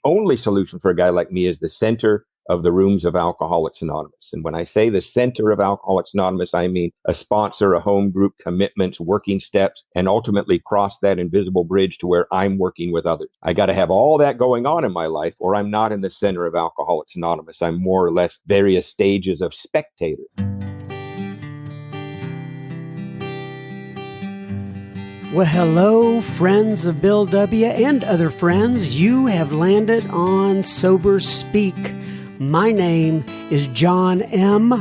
only solution for a guy like me is the center of the rooms of Alcoholics Anonymous. And when I say the center of Alcoholics Anonymous, I mean a sponsor, a home group, commitments, working steps, and ultimately cross that invisible bridge to where I'm working with others. I got to have all that going on in my life, or I'm not in the center of Alcoholics Anonymous. I'm more or less various stages of spectator. Well, hello, friends of Bill W. and other friends. You have landed on Sober Speak. My name is John M.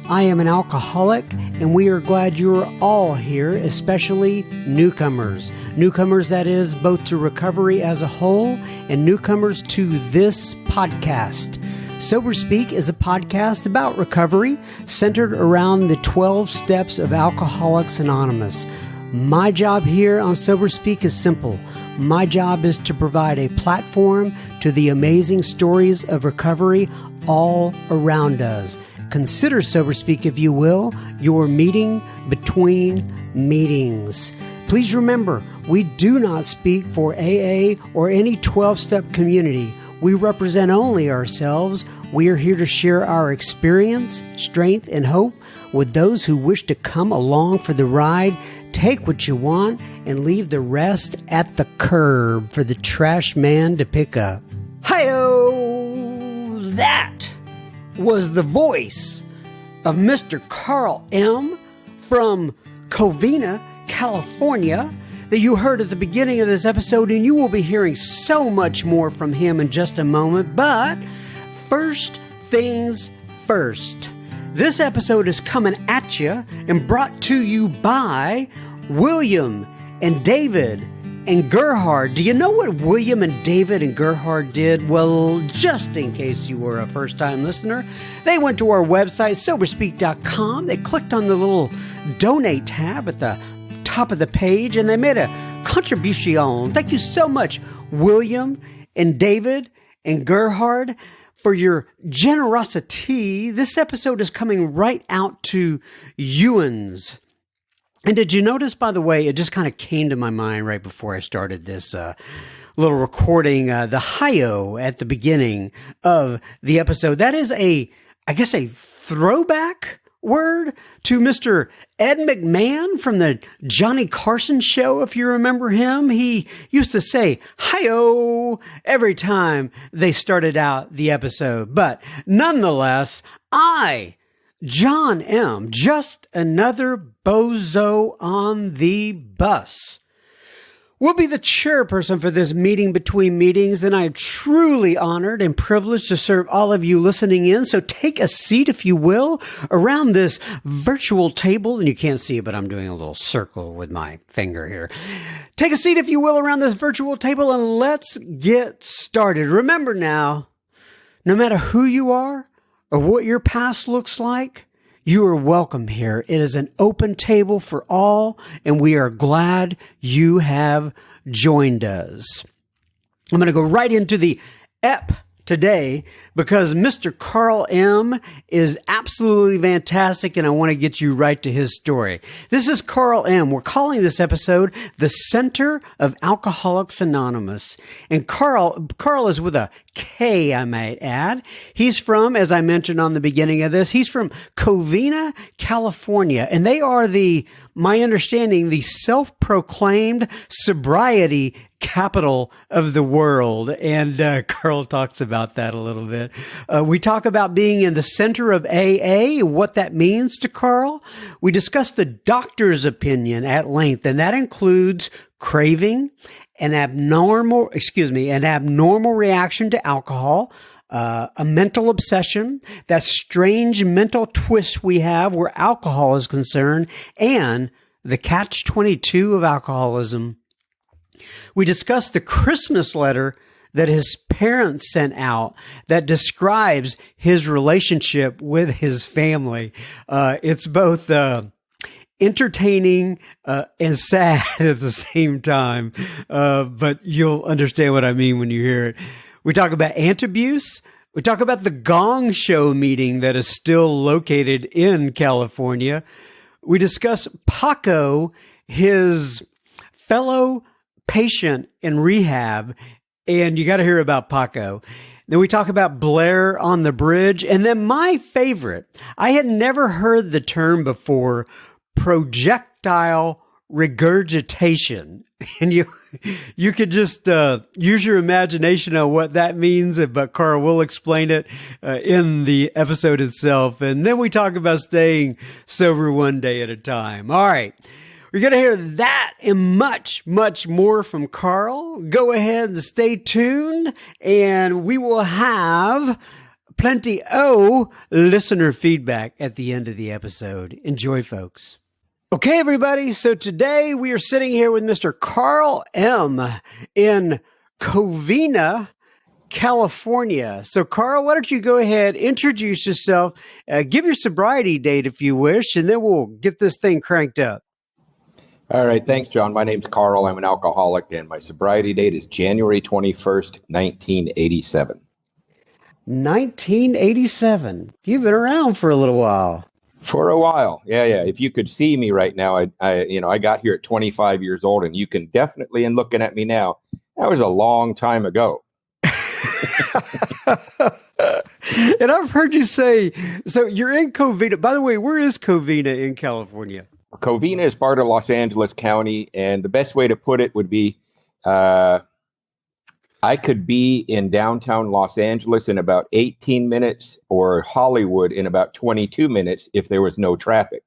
I am an alcoholic, and we are glad you're all here, especially newcomers. Newcomers, that is, both to recovery as a whole and newcomers to this podcast. Sober Speak is a podcast about recovery centered around the 12 steps of Alcoholics Anonymous. My job here on Sober Speak is simple. My job is to provide a platform to the amazing stories of recovery all around us. Consider Sober Speak, if you will, your meeting between meetings. Please remember, we do not speak for AA or any 12-step community. We represent only ourselves. We are here to share our experience, strength, and hope with those who wish to come along for the ride. Take what you want and leave the rest at the curb for the trash man to pick up. Hi-oh! That was the voice of Mr. Karl M. from Covina, California, that you heard at the beginning of this episode, and you will be hearing so much more from him in just a moment. But first things first. This episode is coming at you and brought to you by William and David and Gerhard. Do you know what William and David and Gerhard did? Well, just in case you were a first-time listener, they went to our website, soberspeak.com. They clicked on the little donate tab at the top of the page, and they made a contribution. Thank you so much, William and David and Gerhard, for your generosity. This episode is coming right out to Ewan's. And did you notice, by the way, it just kind of came to my mind right before I started this little recording, the hi-yo at the beginning of the episode. That is a throwback word to Mr. Ed McMahon from the Johnny Carson show, if you remember him. He used to say, hi-yo, every time they started out the episode. But nonetheless, John M., just another bozo on the bus, will be the chairperson for this meeting between meetings, and I am truly honored and privileged to serve all of you listening in. So take a seat, if you will, around this virtual table, and you can't see it, but I'm doing a little circle with my finger here. Take a seat, if you will, around this virtual table, and let's get started. Remember now, no matter who you are or what your past looks like, you are welcome here. It is an open table for all, and we are glad you have joined us. I'm going to go right into the ep today because Mr. Karl M. is absolutely fantastic, and I want to get you right to his story. This is Karl M. We're calling this episode The Center of Alcoholics Anonymous. And Karl is with a K, I might add. He's from, as I mentioned on the beginning of this, he's from Covina, California. And they are my understanding, the self-proclaimed sobriety capital of the world. And Karl talks about that a little bit. We talk about being in the center of AA, what that means to Karl. We discuss the doctor's opinion at length, and that includes craving, an abnormal reaction to alcohol, a mental obsession, that strange mental twist we have where alcohol is concerned, and the catch-22 of alcoholism. We discuss the Christmas letter that his parents sent out that describes his relationship with his family. It's both entertaining and sad at the same time, but you'll understand what I mean when you hear it. We talk about antabuse. We talk about the Gong Show meeting that is still located in California. We discuss Paco, his fellow patient in rehab, And you got to hear about Paco. Then we talk about Blair on the bridge. And then my favorite, I had never heard the term before, projectile regurgitation. And you could just use your imagination on what that means, but Karl will explain it in the episode itself. And then we talk about staying sober one day at a time. All right. We're going to hear that and much, much more from Karl. Go ahead and stay tuned, and we will have plenty of listener feedback at the end of the episode. Enjoy, folks. Okay, everybody. So today we are sitting here with Mr. Karl M. in Covina, California. So, Karl, why don't you go ahead, introduce yourself, give your sobriety date if you wish, and then we'll get this thing cranked up. All right. Thanks, John. My name's Karl. I'm an alcoholic, and my sobriety date is January 21st, 1987. 1987. You've been around for a little while. For a while. Yeah. If you could see me right now, I got here at 25 years old, and you can definitely, and looking at me now, that was a long time ago. And I've heard you say, so you're in Covina. By the way, where is Covina in California? Covina is part of Los Angeles County, and the best way to put it would be I could be in downtown Los Angeles in about 18 minutes or Hollywood in about 22 minutes if there was no traffic.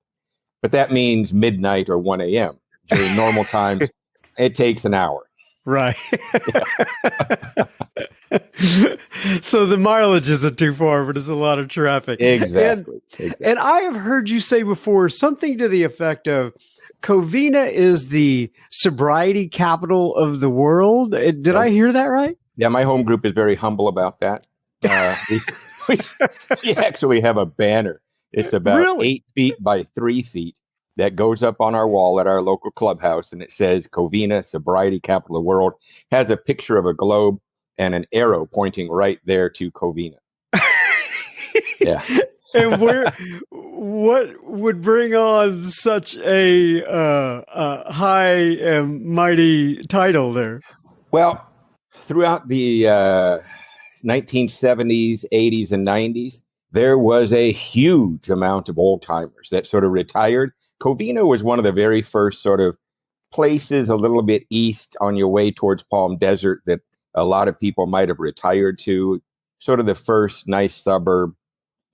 But that means midnight or 1 a.m. During normal times, it takes an hour. Right. So the mileage isn't too far, but it's a lot of traffic. Exactly. And I have heard you say before something to the effect of Covina is the sobriety capital of the world. Did I hear that right? Yeah, my home group is very humble about that. We actually have a banner. It's about 8 feet by 3 feet that goes up on our wall at our local clubhouse, and it says Covina, sobriety capital of the world. Has a picture of a globe and an arrow pointing right there to Covina. Yeah. And what would bring on such a high and mighty title there? Well, throughout the 1970s, 80s, and 90s, there was a huge amount of old timers that sort of retired. Covina was one of the very first sort of places a little bit east on your way towards Palm Desert that a lot of people might have retired to, sort of the first nice suburb.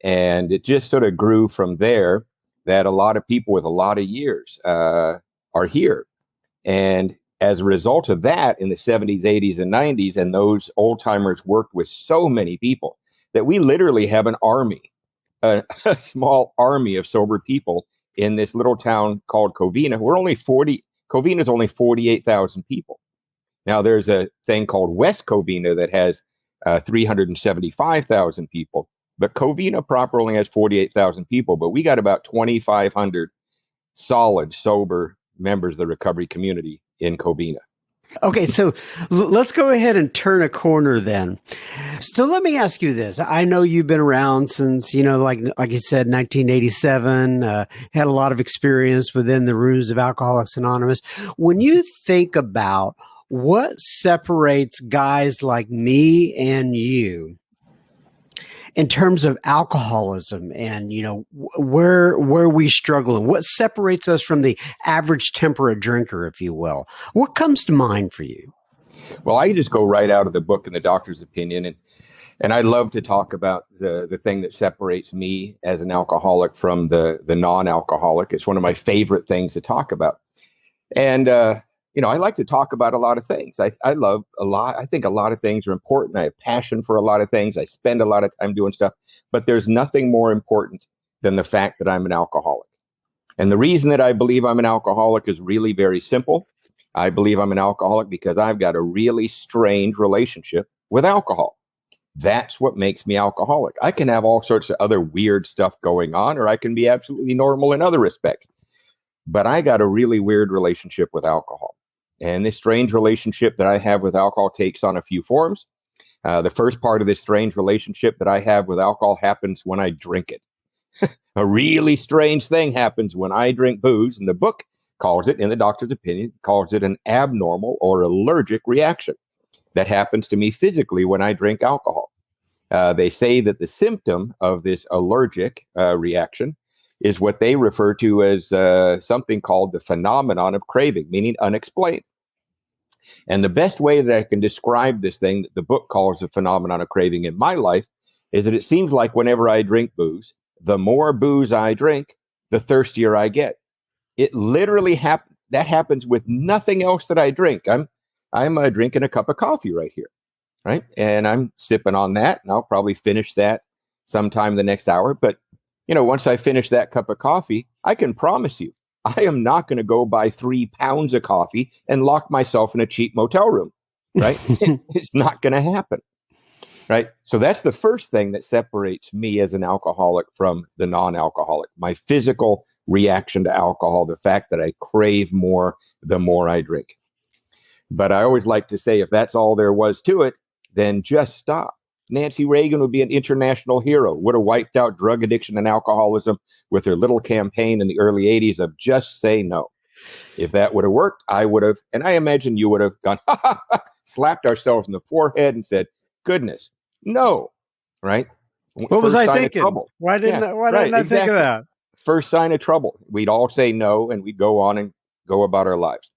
And it just sort of grew from there that a lot of people with a lot of years are here. And as a result of that, in the 70s, 80s, and 90s, and those old timers worked with so many people that we literally have an army, a small army of sober people in this little town called Covina. Covina is only 48,000 people. Now, there's a thing called West Covina that has 375,000 people. But Covina proper only has 48,000 people, but we got about 2,500 solid, sober members of the recovery community in Covina. Okay, so let's go ahead and turn a corner then. So let me ask you this. I know you've been around since, like you said, 1987, had a lot of experience within the rooms of Alcoholics Anonymous. When you think about what separates guys like me and you in terms of alcoholism and, where we struggle and what separates us from the average temperate drinker, if you will, what comes to mind for you? Well, I just go right out of the book and the doctor's opinion. And I love to talk about the thing that separates me as an alcoholic from the non-alcoholic. It's one of my favorite things to talk about. And, I like to talk about a lot of things. I love a lot. I think a lot of things are important. I have passion for a lot of things. I spend a lot of time doing stuff, but there's nothing more important than the fact that I'm an alcoholic. And the reason that I believe I'm an alcoholic is really very simple. I believe I'm an alcoholic because I've got a really strained relationship with alcohol. That's what makes me alcoholic. I can have all sorts of other weird stuff going on, or I can be absolutely normal in other respects. But I got a really weird relationship with alcohol. And this strange relationship that I have with alcohol takes on a few forms. The first part of this strange relationship that I have with alcohol happens when I drink it. A really strange thing happens when I drink booze, and the book calls it, in the doctor's opinion, calls it an abnormal or allergic reaction. that happens to me physically when I drink alcohol. They say that the symptom of this allergic reaction is what they refer to as something called the phenomenon of craving, meaning unexplained. And the best way that I can describe this thing that the book calls the phenomenon of craving in my life is that it seems like whenever I drink booze, the more booze I drink, the thirstier I get. It literally happens. That happens with nothing else that I drink. I'm drinking a cup of coffee right here, right? And I'm sipping on that, and I'll probably finish that sometime the next hour. But once I finish that cup of coffee, I can promise you, I am not going to go buy 3 pounds of coffee and lock myself in a cheap motel room, right? It's not going to happen, right? So that's the first thing that separates me as an alcoholic from the non-alcoholic. My physical reaction to alcohol, the fact that I crave more the more I drink. But I always like to say, if that's all there was to it, then just stop. Nancy Reagan would be an international hero, would have wiped out drug addiction and alcoholism with her little campaign in the early 80s of just say no. If that would have worked, I would have, and I imagine you would have gone, ha, ha, ha, slapped ourselves in the forehead and said, goodness, no, right? What was I thinking? Why didn't I think of that? First sign of trouble. We'd all say no, and we'd go on and go about our lives.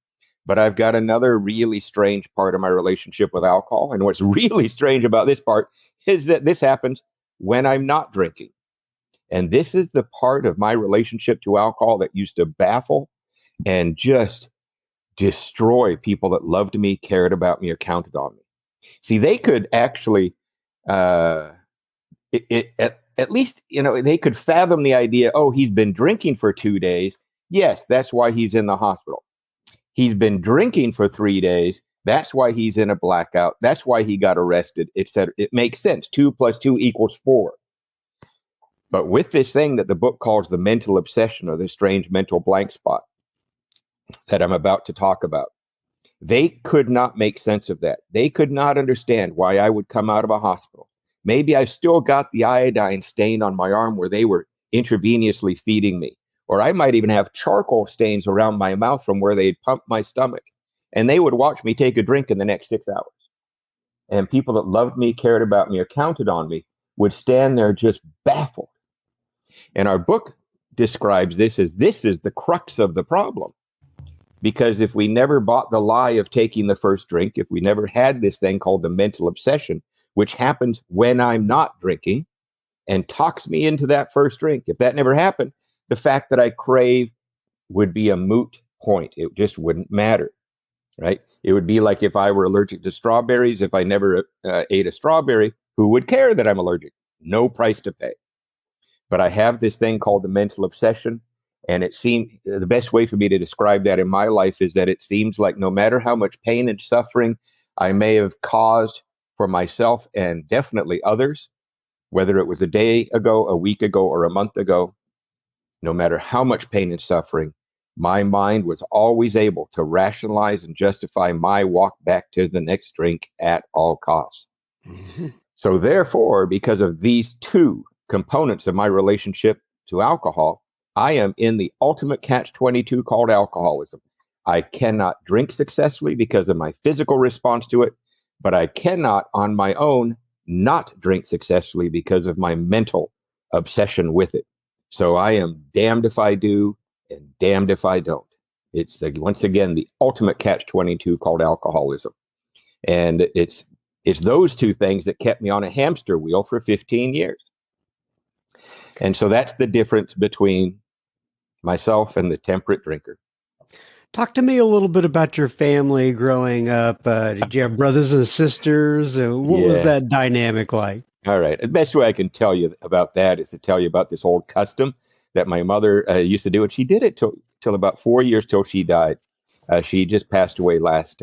But I've got another really strange part of my relationship with alcohol. And what's really strange about this part is that this happens when I'm not drinking. And this is the part of my relationship to alcohol that used to baffle and just destroy people that loved me, cared about me, or counted on me. See, they could actually, at least, they could fathom the idea, oh, he's been drinking for 2 days. Yes, that's why he's in the hospital. He's been drinking for 3 days. That's why he's in a blackout. That's why he got arrested. It makes sense. 2 + 2 = 4. But with this thing that the book calls the mental obsession or the strange mental blank spot that I'm about to talk about, they could not make sense of that. They could not understand why I would come out of a hospital. Maybe I still got the iodine stain on my arm where they were intravenously feeding me. Or I might even have charcoal stains around my mouth from where they'd pumped my stomach. And they would watch me take a drink in the next 6 hours. And people that loved me, cared about me, or counted on me would stand there just baffled. And our book describes this as the crux of the problem. Because if we never bought the lie of taking the first drink, if we never had this thing called the mental obsession, which happens when I'm not drinking and talks me into that first drink, if that never happened, the fact that I crave would be a moot point. It just wouldn't matter, right? It would be like if I were allergic to strawberries. If I never ate a strawberry, who would care that I'm allergic? No price to pay. But I have this thing called the mental obsession. And it seemed the best way for me to describe that in my life is that it seems like no matter how much pain and suffering I may have caused for myself and definitely others, whether it was a day ago, a week ago, or a month ago, no matter how much pain and suffering, my mind was always able to rationalize and justify my walk back to the next drink at all costs. Mm-hmm. So therefore, because of these two components of my relationship to alcohol, I am in the ultimate catch-22 called alcoholism. I cannot drink successfully because of my physical response to it, but I cannot on my own not drink successfully because of my mental obsession with it. So I am damned if I do and damned if I don't. It's once again the ultimate catch-22 called alcoholism. And it's those two things that kept me on a hamster wheel for 15 years. And so that's the difference between myself and the temperate drinker. Talk to me a little bit about your family growing up. Did you have brothers and sisters? What was that dynamic like? All right. The best way I can tell you about that is to tell you about this old custom that my mother used to do. And she did it till about 4 years till she died. She just passed away last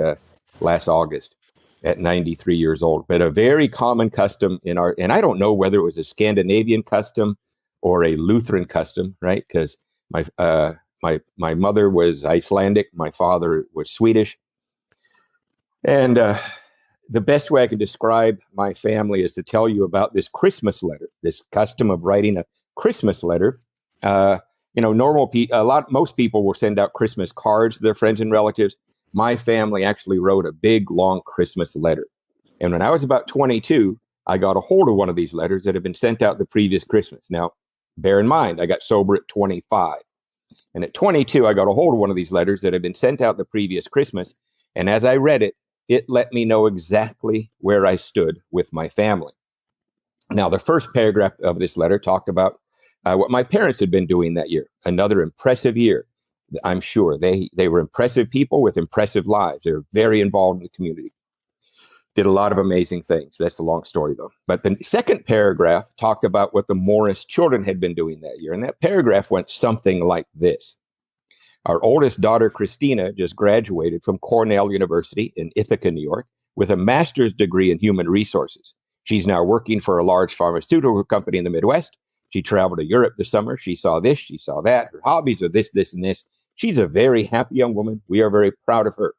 August at 93 years old. But a very common custom and I don't know whether it was a Scandinavian custom or a Lutheran custom, right? Because my mother was Icelandic, my father was Swedish, and the best way I can describe my family is to tell you about this Christmas letter, this custom of writing a Christmas letter. Most people will send out Christmas cards to their friends and relatives. My family actually wrote a big, long Christmas letter. And when I was about 22, I got a hold of one of these letters that had been sent out the previous Christmas. Now, bear in mind, I got sober at 25. And at 22, I got a hold of one of these letters that had been sent out the previous Christmas. And as I read it, it let me know exactly where I stood with my family. Now, the first paragraph of this letter talked about what my parents had been doing that year. Another impressive year, I'm sure. They were impressive people with impressive lives. They were very involved in the community. Did a lot of amazing things. That's a long story, though. But the second paragraph talked about what the Morris children had been doing that year. And that paragraph went something like this. Our oldest daughter, Christina, just graduated from Cornell University in Ithaca, New York, with a master's degree in human resources. She's now working for a large pharmaceutical company in the Midwest. She traveled to Europe this summer. She saw this, she saw that. Her hobbies are this, this, and this. She's a very happy young woman. We are very proud of her.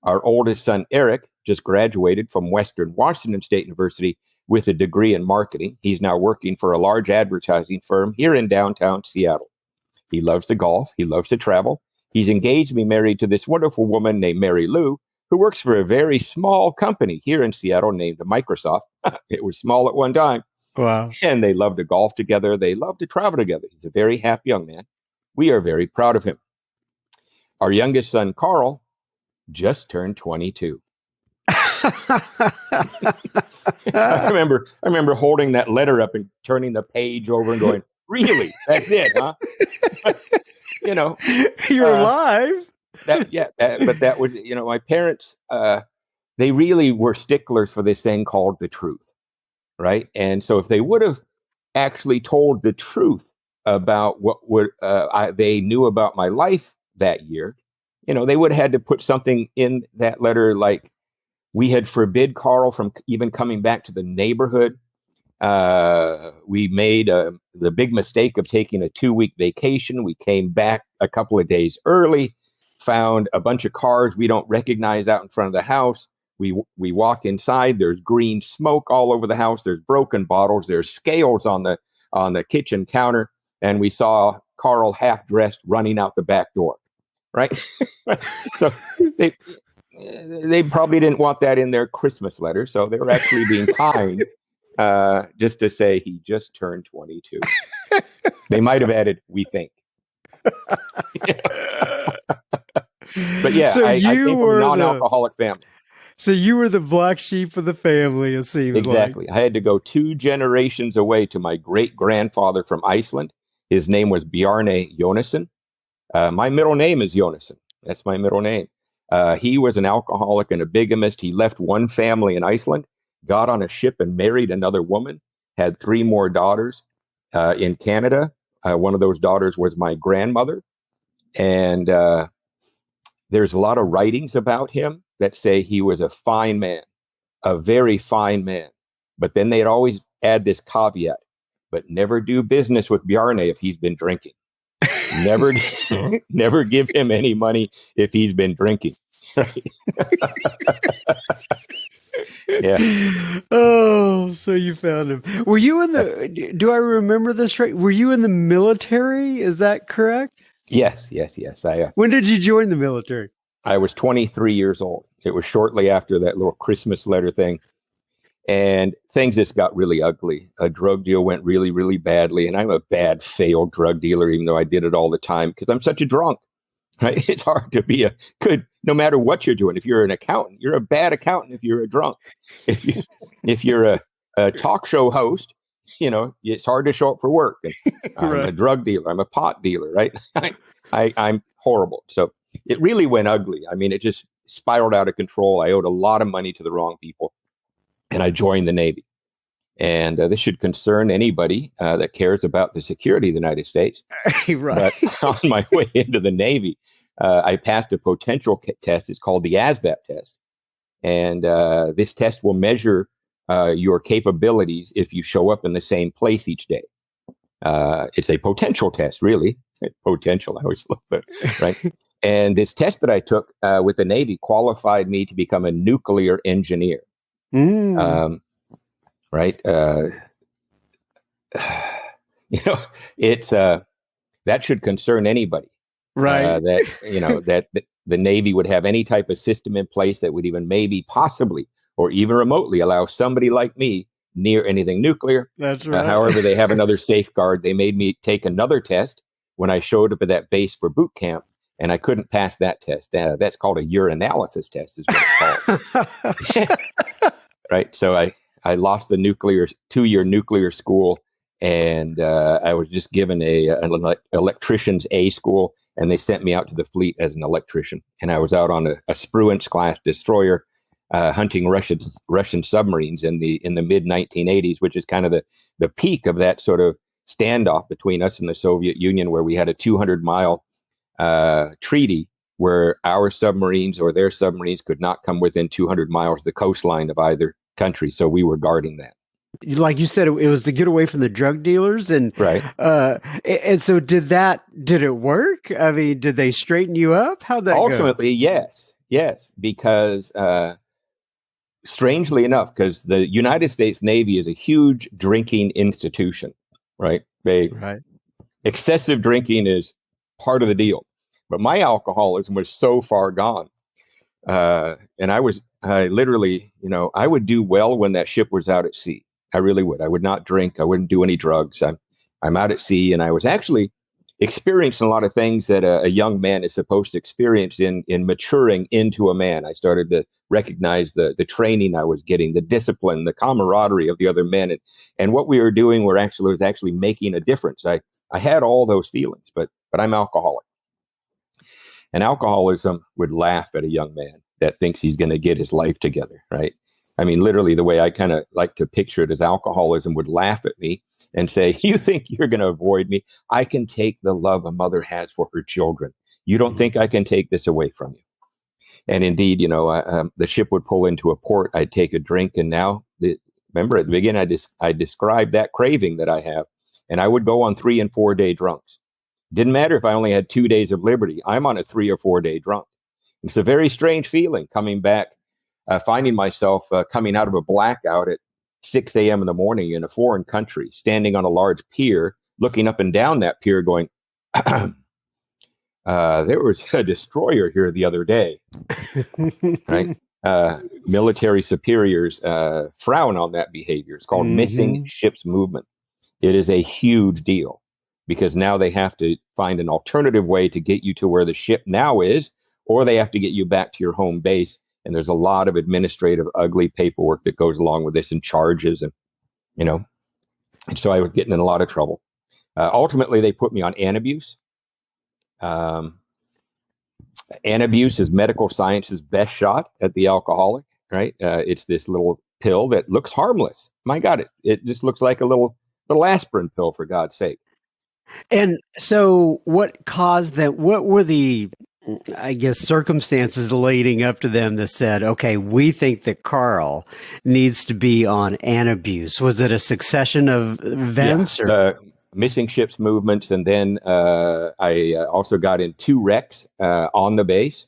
Our oldest son, Eric, just graduated from Western Washington State University with a degree in marketing. He's now working for a large advertising firm here in downtown Seattle. He loves to golf. He loves to travel. He's engaged to be married to this wonderful woman named Mary Lou, who works for a very small company here in Seattle named Microsoft. It was small at one time. Wow. And they love to golf together. They love to travel together. He's a very happy young man. We are very proud of him. Our youngest son, Karl, just turned 22. I remember holding that letter up and turning the page over and going, really? That's it, huh? You know, You're alive. but that was, my parents, they really were sticklers for this thing called the truth, right? And so if they would have actually told the truth about they knew about my life that year, they would have had to put something in that letter like, we had forbid Karl from even coming back to the neighborhood. We made the big mistake of taking a 2-week vacation. We came back a couple of days early, found a bunch of cars we don't recognize out in front of the house. We walk inside. There's green smoke all over the house. There's broken bottles. There's scales on the kitchen counter, and we saw Karl half dressed running out the back door. Right, so they probably didn't want that in their Christmas letter, so they were actually being kind, just to say he just turned 22. They might have added, "We think." But yeah, So I you came from a were non-alcoholic family. So you were the black sheep of the family, it seems Exactly. I had to go 2 generations away to my great grandfather from Iceland. His name was Bjarne Jonassen. My middle name is Jonassen. That's my middle name. He was an alcoholic and a bigamist. He left one family in Iceland, got on a ship and married another woman, had 3 more daughters in Canada. One of those daughters was my grandmother. And there's a lot of writings about him that say he was a fine man, a very fine man. But then they'd always add this caveat, but never do business with Bjarne if he's been drinking. Never, never give him any money if he's been drinking. Right? Yeah. Oh, so you found him. Were you in the, do I remember this right? Were you in the military? Is that correct? Yes. When did you join the military? I was 23 years old. It was shortly after that little Christmas letter thing. And things just got really ugly. A drug deal went really, really badly. And I'm a bad, failed drug dealer, even though I did it all the time because I'm such a drunk. Right? It's hard to be a good, no matter what you're doing. If you're an accountant, you're a bad accountant if you're a drunk. If you're a talk show host, it's hard to show up for work. And I'm Right. a drug dealer. I'm a pot dealer, right? I'm horrible. So it really went ugly. I mean, it just spiraled out of control. I owed a lot of money to the wrong people, and I joined the Navy. And this should concern anybody that cares about the security of the United States. Right. But on my way into the Navy, I passed a potential test. It's called the ASVAB test. And this test will measure your capabilities if you show up in the same place each day. It's a potential test, really. Potential, I always love that, right? And this test that I took with the Navy qualified me to become a nuclear engineer. Mm. Right? It's that should concern anybody. Right. That the Navy would have any type of system in place that would even maybe possibly or even remotely allow somebody like me near anything nuclear. That's right. However, they have another safeguard. They made me take another test when I showed up at that base for boot camp, and I couldn't pass that test. That's called a urinalysis test, is what it's called. Right. So I lost the 2-year nuclear school, and I was just given an electrician's A school, and they sent me out to the fleet as an electrician. And I was out on a Spruance class destroyer, hunting Russian submarines in the mid 1980s, which is kind of the peak of that sort of standoff between us and the Soviet Union, where we had a 200-mile treaty where our submarines or their submarines could not come within 200 miles of the coastline of either country. So we were guarding that. Like you said, it was to get away from the drug dealers, Right. and so did it work? I mean, did they straighten you up? How'd that go? Ultimately, yes, because strangely enough, because the United States Navy is a huge drinking institution, right? Right. Excessive drinking is part of the deal, but my alcoholism was so far gone. And I literally, I would do well when that ship was out at sea. I really would. I would not drink. I wouldn't do any drugs. I'm out at sea, and I was actually experiencing a lot of things that a young man is supposed to experience in maturing into a man. I started to recognize the training I was getting, the discipline, the camaraderie of the other men, and what we were doing was actually making a difference. I had all those feelings, but I'm alcoholic. And alcoholism would laugh at a young man that thinks he's going to get his life together, right? I mean, literally, the way I kind of like to picture it is alcoholism would laugh at me and say, "You think you're going to avoid me? I can take the love a mother has for her children. You don't think I can take this away from you?" And indeed, the ship would pull into a port. I'd take a drink, and remember at the beginning, I described that craving that I have, and I would go on 3 and 4 day drunks. Didn't matter if I only had 2 days of liberty. I'm on a 3 or 4 day drunk. It's a very strange feeling coming back, finding myself coming out of a blackout at 6 a.m. in the morning in a foreign country, standing on a large pier, looking up and down that pier going, there was a destroyer here the other day, right? Military superiors frown on that behavior. It's called missing Hmm. ships movement. It is a huge deal because now they have to find an alternative way to get you to where the ship now is, or they have to get you back to your home base. And there's a lot of administrative, ugly paperwork that goes along with this and charges. You know, and so I was getting in a lot of trouble. Ultimately, they put me on antabuse. Um, Antabuse is medical science's best shot at the alcoholic, right? It's this little pill that looks harmless. My God, it just looks like a little aspirin pill, for God's sake. And so, what caused that? What were the, I guess, circumstances leading up to them that said, okay, we think that Karl needs to be on anabuse? Was it a succession of Yeah, events or? the missing ships movements, and then I also got in 2 wrecks on the base.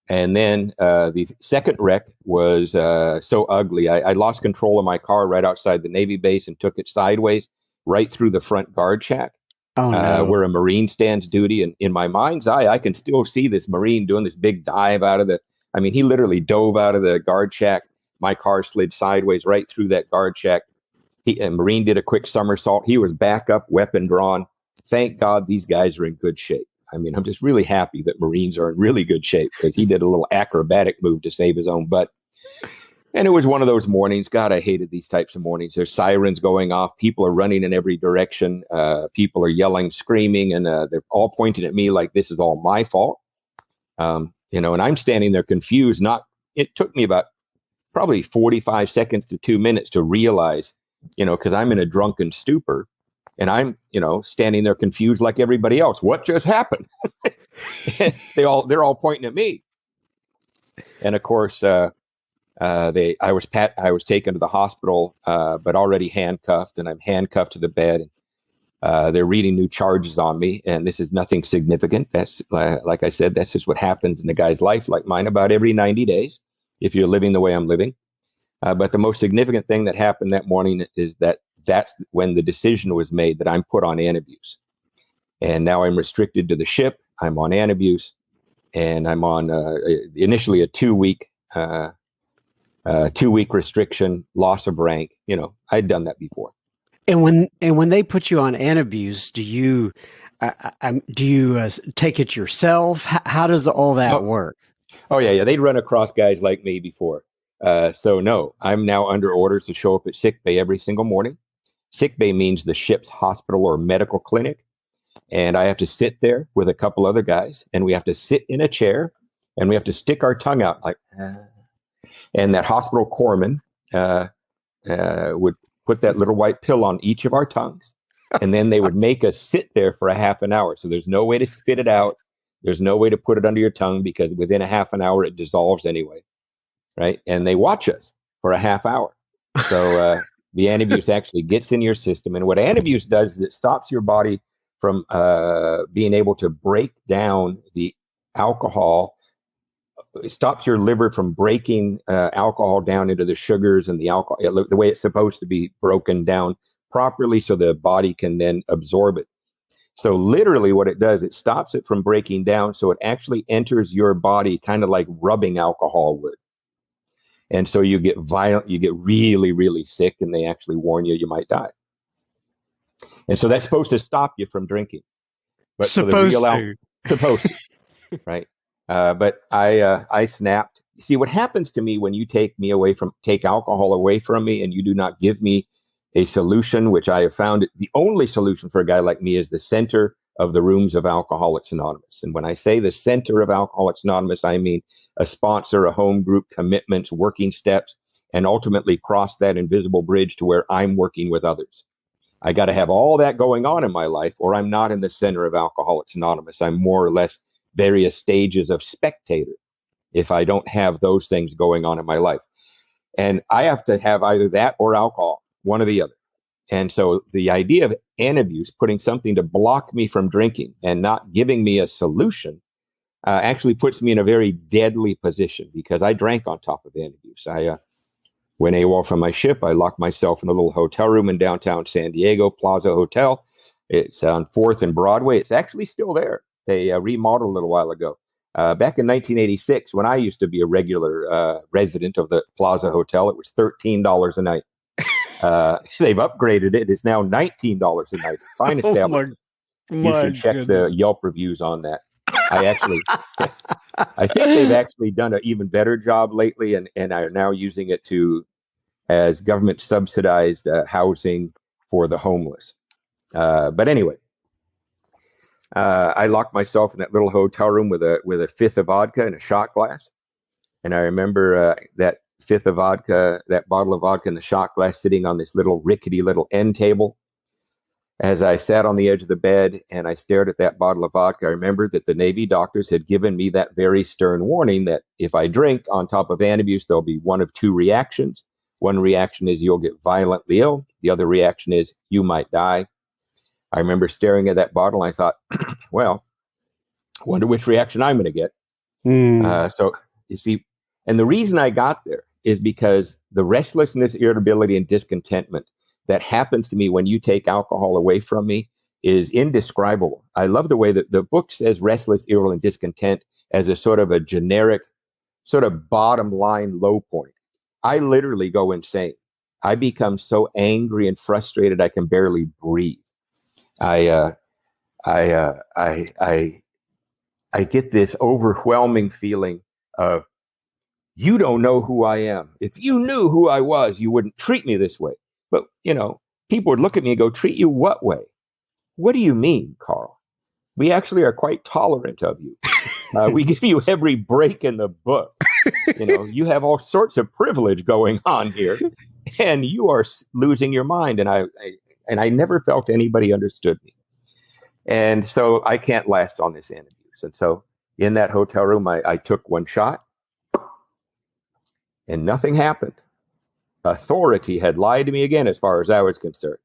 And then the second wreck was so ugly. I lost control of my car right outside the Navy base and took it sideways right through the front guard shack, Oh no. where a Marine stands duty. And in my mind's eye, I can still see this Marine doing this big dive out of the. I mean, he literally dove out of the guard shack. My car slid sideways right through that guard shack. A Marine did a quick somersault. He was back up, weapon drawn. Thank God these guys are in good shape. I mean, I'm just really happy that Marines are in really good shape because he did a little acrobatic move to save his own butt. And it was one of those mornings. God, I hated these types of mornings. There's sirens going off. People are running in every direction. People are yelling, screaming, and they're all pointing at me like this is all my fault. And I'm standing there confused. It took me about probably 45 seconds to 2 minutes to realize, because I'm in a drunken stupor and I'm, standing there confused like everybody else. What just happened? They're all pointing at me. And of course, I was taken to the hospital, but already handcuffed, and I'm handcuffed to the bed. They're reading new charges on me, and this is nothing significant. That's like I said, that's just what happens in a guy's life, like mine, about every 90 days, if you're living the way I'm living. But the most significant thing that happened that morning is that's when the decision was made that I'm put on antabuse, and now I'm restricted to the ship. I'm on antabuse, and I'm on initially a 2 week 2 week restriction, loss of rank. I'd done that before. And when they put you on antabuse, do you take it yourself? How does all that Oh, work? oh yeah, yeah. They'd run across guys like me before. So no, I'm now under orders to show up at sick bay every single morning. Sick bay means the ship's hospital or medical clinic. And I have to sit there with a couple other guys, and we have to sit in a chair, and we have to stick our tongue out like, and that hospital corpsman uh, would put that little white pill on each of our tongues, and then they would make us sit there for a half an hour. So there's no way to spit it out. There's no way to put it under your tongue because within a half an hour it dissolves anyway, right? And they watch us for a half hour. So the antabuse actually gets in your system, and what antabuse does is it stops your body from being able to break down the alcohol. It stops your liver from breaking alcohol down into the sugars and the alcohol the way it's supposed to be broken down properly, so the body can then absorb it. So literally, what it does, it stops it from breaking down, so it actually enters your body kind of like rubbing alcohol would. And so you get violent, you get really, really sick, and they actually warn you might die. And so that's supposed to stop you from drinking. But so the real Supposed to. supposed to, right? But I snapped. See what happens to me when you take alcohol away from me, and you do not give me a solution, which I have found the only solution for a guy like me is the center of the rooms of Alcoholics Anonymous. And when I say the center of Alcoholics Anonymous, I mean a sponsor, a home group, commitments, working steps, and ultimately cross that invisible bridge to where I'm working with others. I got to have all that going on in my life, or I'm not in the center of Alcoholics Anonymous. I'm more or less various stages of spectator if I don't have those things going on in my life. And I have to have either that or alcohol, one or the other. And so the idea of antabuse, putting something to block me from drinking and not giving me a solution, actually puts me in a very deadly position because I drank on top of antabuse. I went AWOL from my ship. I locked myself in a little hotel room in downtown San Diego, Plaza Hotel. It's on 4th and Broadway. It's actually still there. They remodeled a little while ago. Back in 1986, when I used to be a regular resident of the Plaza Hotel, it was $13 a night. They've upgraded it. It's now $19 a night. Fine Oh my establishment. You my should check goodness. the Yelp reviews on that. I actually, I think they've actually done an even better job lately, and are now using it to as government subsidized housing for the homeless. But anyway, I locked myself in that little hotel room with a fifth of vodka and a shot glass. And I remember that fifth of vodka, that bottle of vodka and the shot glass sitting on this little rickety little end table. As I sat on the edge of the bed and I stared at that bottle of vodka, I remembered that the Navy doctors had given me that very stern warning that if I drink on top of antabuse, there'll be one of two reactions. One reaction is you'll get violently ill. The other reaction is you might die. I remember staring at that bottle and I thought, well, wonder which reaction I'm going to get. Hmm. So you see, and the reason I got there is because the restlessness, irritability, and discontentment that happens to me when you take alcohol away from me is indescribable. I love the way that the book says restless, irritable, and discontent as a sort of a generic, sort of bottom line low point. I literally go insane. I become so angry and frustrated I can barely breathe. I I I get this overwhelming feeling of you don't know who I am. If you knew who I was, you wouldn't treat me this way. But, people would look at me and go, treat you what way? What do you mean, Karl? We actually are quite tolerant of you. We give you every break in the book. You have all sorts of privilege going on here, and you are losing your mind. And I never felt anybody understood me. And so I can't last on this antabuse. And so in that hotel room, I took one shot and nothing happened. Authority had lied to me again as far as I was concerned.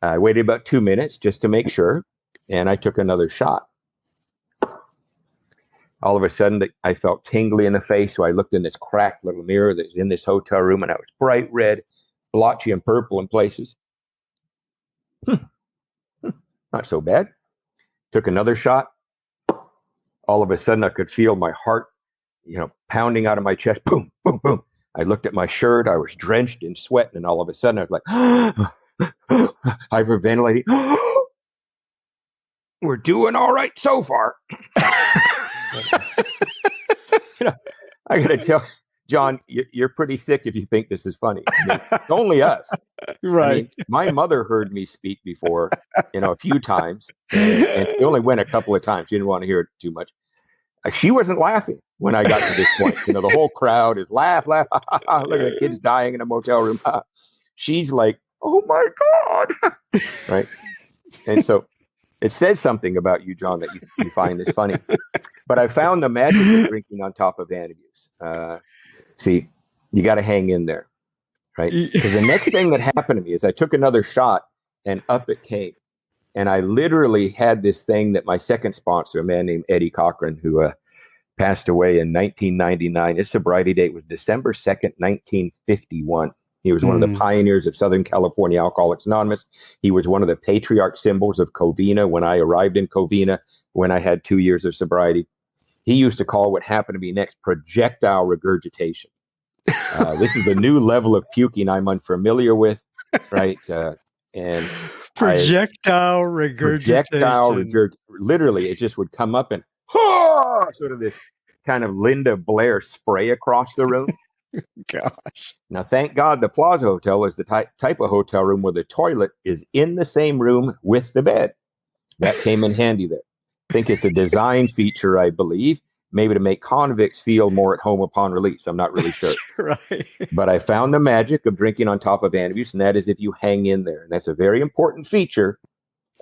I waited about 2 minutes just to make sure, and I took another shot. All of a sudden, I felt tingly in the face, so I looked in this cracked little mirror that was in this hotel room, and I was bright red, blotchy, and purple in places. Not so bad. Took another shot. All of a sudden, I could feel my heart, pounding out of my chest. Boom, boom, boom. I looked at my shirt. I was drenched in sweat, and all of a sudden I was like, hyperventilating. We're doing all right so far. You know, I got to tell John, you're pretty sick if you think this is funny. I mean, it's only us. I Right. mean, my mother heard me speak before, a few times, and she only went a couple of times. She didn't want to hear it too much. She wasn't laughing when I got to this point. The whole crowd is laugh, laugh. Look at the kids dying in a motel room. She's like, oh my God. Right. And so it says something about you, John, that you find this funny. But I found the magic of drinking on top of Antabuse. See, you got to hang in there. Right. Because the next thing that happened to me is I took another shot and up it came. And I literally had this thing that my second sponsor, a man named Eddie Cochran, who passed away in 1999. His sobriety date was December 2nd, 1951. He was one of the pioneers of Southern California Alcoholics Anonymous. He was one of the patriarch symbols of Covina when I arrived in Covina, when I had 2 years of sobriety. He used to call what happened to me next projectile regurgitation. This is a new level of puking I'm unfamiliar with, right? And projectile regurgitation. Literally, it just would come up and sort of this kind of Linda Blair spray across the room. Gosh. Now, thank God the Plaza Hotel is the type of hotel room where the toilet is in the same room with the bed. That came in handy there. I think it's a design feature, I believe, maybe to make convicts feel more at home upon release. I'm not really sure. Right. But I found the magic of drinking on top of Antabuse, and that is if you hang in there. And that's a very important feature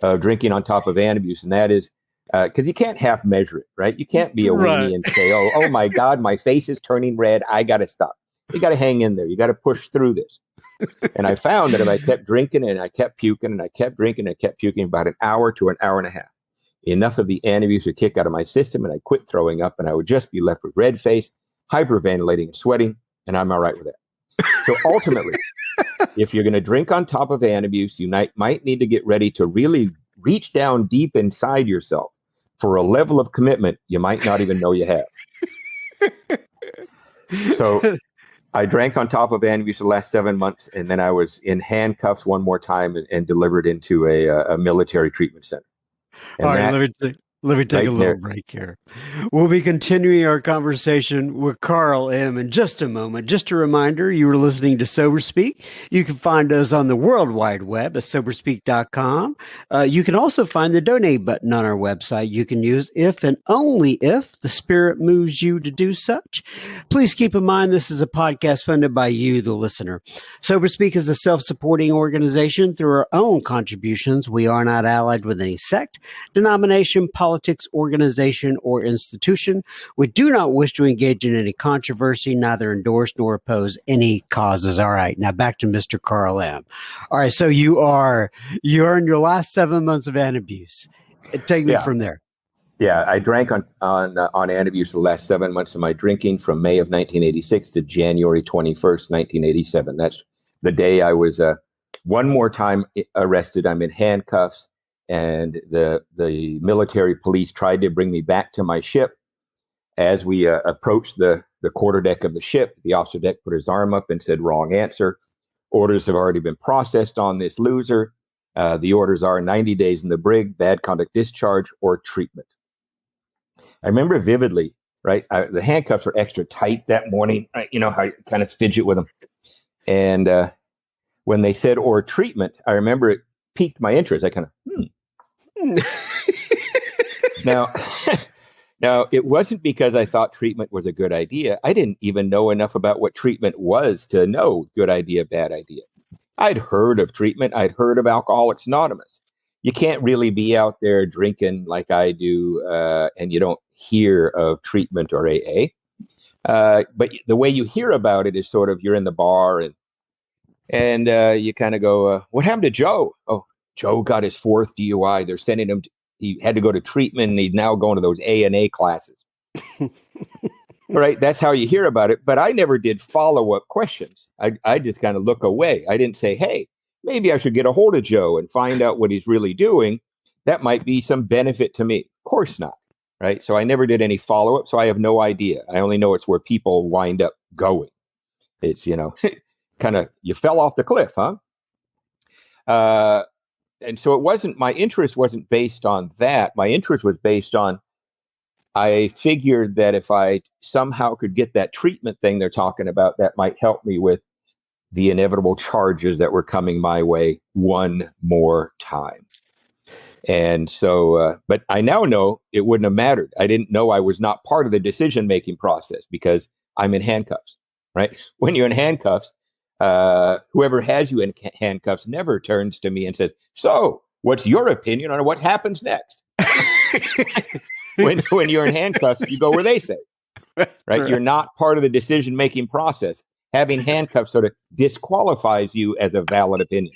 of drinking on top of Antabuse, and that is because you can't half measure it, right? You can't be a weenie and say, oh my God, my face is turning red. I got to stop. You got to hang in there. You got to push through this. And I found that if I kept drinking and I kept puking and I kept drinking and I kept puking about an hour to an hour and a half, enough of the Antabuse would kick out of my system and I quit throwing up and I would just be left with red face, hyperventilating and sweating, and I'm all right with that. So ultimately, if you're going to drink on top of Antabuse, you might need to get ready to really reach down deep inside yourself for a level of commitment you might not even know you have. So I drank on top of Antabuse the last 7 months, and then I was in handcuffs one more time and delivered into a military treatment center. And all right, let me take right a little there. break here. We'll be continuing our conversation with Karl M. in just a moment. Just a reminder, you were listening to Sober Speak. You can find us on the World Wide Web at soberspeak.com. You can also find the donate button on our website. You can use if and only if the Spirit moves you to do such. Please keep in mind this is a podcast funded by you, the listener. Sober Speak is a self-supporting organization through our own contributions. We are not allied with any sect, denomination, politics, organization, or institution. We do not wish to engage in any controversy, neither endorse nor oppose any causes. All right, now back to Mr. Karl M. All right, so you're in your last 7 months of Antabuse. Take me from there. Yeah, I drank on Antabuse the last 7 months of my drinking from May of 1986 to January 21st, 1987. That's the day I was one more time arrested. I'm in handcuffs, and the military police tried to bring me back to my ship. As we approached the quarterdeck of the ship, the officer deck put his arm up and said, "Wrong answer. Orders have already been processed on this loser. The orders are 90 days in the brig, bad conduct discharge, or treatment." I remember vividly, right? The handcuffs were extra tight that morning. Right? You know how you kind of fidget with them. And when they said or treatment, I remember it piqued my interest. I kind of, Now, now, it wasn't because I thought treatment was a good idea. I didn't even know enough about what treatment was to know good idea, bad idea. I'd heard of treatment. I'd heard of Alcoholics Anonymous. You can't really be out there drinking like I do, and you don't hear of treatment or AA. But the way you hear about it is sort of you're in the bar and you kind of go, "What happened to Joe? Oh, Joe got his fourth DUI. They're sending him. He had to go to treatment, and he's now going to those A&A classes." Right? That's how you hear about it. But I never did follow-up questions. I just kind of look away. I didn't say, "Hey, maybe I should get a hold of Joe and find out what he's really doing. That might be some benefit to me." Of course not. Right? So I never did any follow-up. So I have no idea. I only know it's where people wind up going. It's, kind of, you fell off the cliff, huh? Uh, and so my interest wasn't based on that. My interest was based on, I figured that if I somehow could get that treatment thing they're talking about, that might help me with the inevitable charges that were coming my way one more time. And so, but I now know it wouldn't have mattered. I didn't know I was not part of the decision making process because I'm in handcuffs, right? When you're in handcuffs, whoever has you in handcuffs never turns to me and says, "So, what's your opinion on what happens next?" When you're in handcuffs, you go where they say, right? You're not part of the decision making process. Having handcuffs sort of disqualifies you as a valid opinion,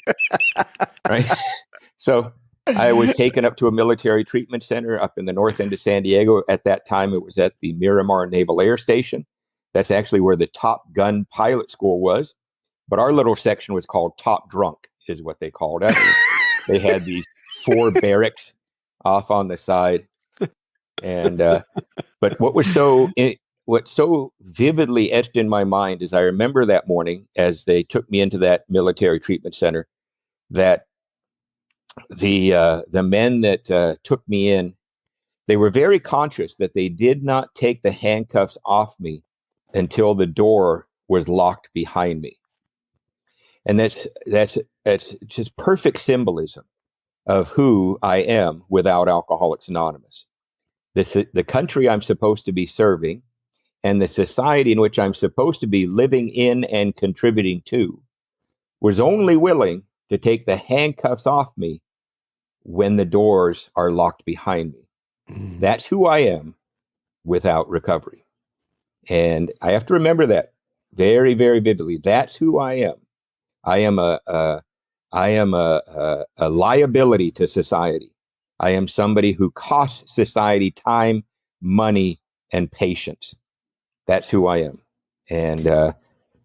right? So I was taken up to a military treatment center up in the north end of San Diego. At that time, it was at the Miramar Naval Air Station. That's actually where the Top Gun pilot school was. But our little section was called Top Drunk, is what they called it. They had these 4 barracks off on the side. And but what so vividly etched in my mind is I remember that morning as they took me into that military treatment center that the men that took me in, they were very conscious that they did not take the handcuffs off me until the door was locked behind me, and that's just perfect symbolism of who I am without Alcoholics Anonymous. The country I'm supposed to be serving and the society in which I'm supposed to be living in and contributing to was only willing to take the handcuffs off me when the doors are locked behind me. That's who I am without recovery. And I have to remember that very, very vividly. That's who I am. I am a liability to society. I am somebody who costs society time, money, and patience. That's who I am. And,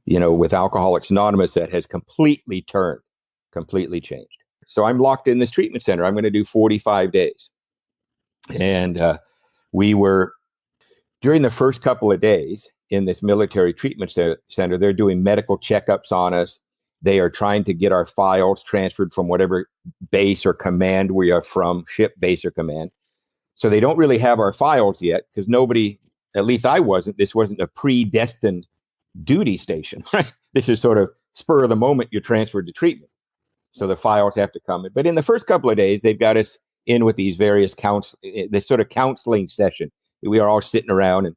with Alcoholics Anonymous, that has completely turned, completely changed. So I'm locked in this treatment center. I'm going to do 45 days. And we were, during the first couple of days in this military treatment center, they're doing medical checkups on us. They are trying to get our files transferred from whatever base or command we are from, ship, base, or command. So they don't really have our files yet because nobody, at least I wasn't, this wasn't a predestined duty station, right? This is sort of spur of the moment you're transferred to treatment. So the files have to come in. But in the first couple of days, they've got us in with these various this sort of counseling session. We are all sitting around, and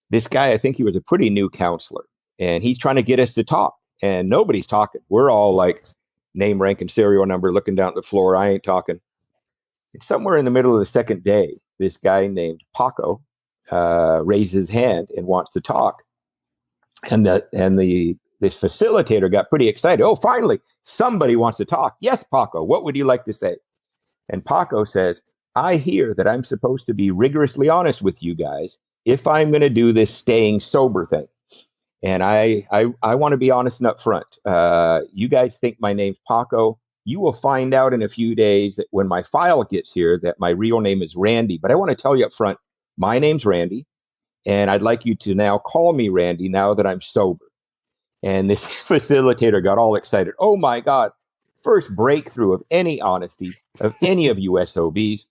this guy, I think he was a pretty new counselor, and he's trying to get us to talk, and nobody's talking. We're all like name, rank, and serial number, looking down at the floor. I ain't talking. It's somewhere in the middle of the second day, this guy named Paco raises his hand and wants to talk, and this facilitator got pretty excited. Oh, finally, somebody wants to talk. Yes, Paco, what would you like to say? And Paco says, I hear that I'm supposed to be rigorously honest with you guys if I'm going to do this staying sober thing. And I want to be honest and upfront. You guys think my name's Paco. You will find out in a few days that when my file gets here that my real name is Randy. But I want to tell you up front, my name's Randy, and I'd like you to now call me Randy now that I'm sober. And this facilitator got all excited. Oh my God, first breakthrough of any honesty of any of you SOBs.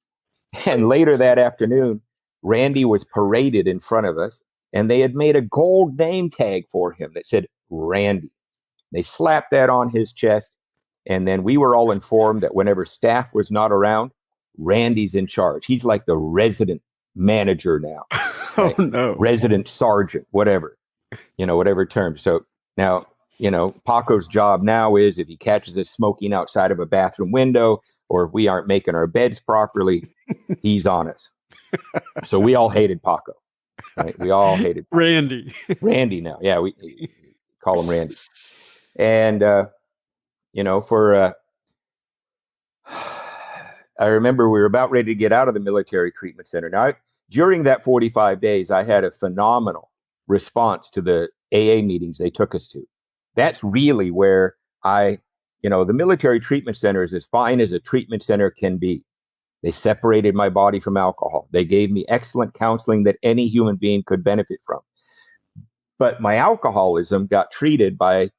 And later that afternoon, Randy was paraded in front of us, and they had made a gold name tag for him that said Randy. They slapped that on his chest, and then we were all informed that whenever staff was not around, Randy's in charge. He's like the resident manager now, Oh right? no. Resident sergeant, whatever, whatever term. So now, Paco's job now is if he catches us smoking outside of a bathroom window, or if we aren't making our beds properly, he's on us. So we all hated Paco, right? We all hated Paco. Randy. Randy now. Yeah, we call him Randy. And, I remember we were about ready to get out of the military treatment center. Now, during that 45 days, I had a phenomenal response to the AA meetings they took us to. That's really where the military treatment center is as fine as a treatment center can be. They separated my body from alcohol. They gave me excellent counseling that any human being could benefit from. But my alcoholism got treated by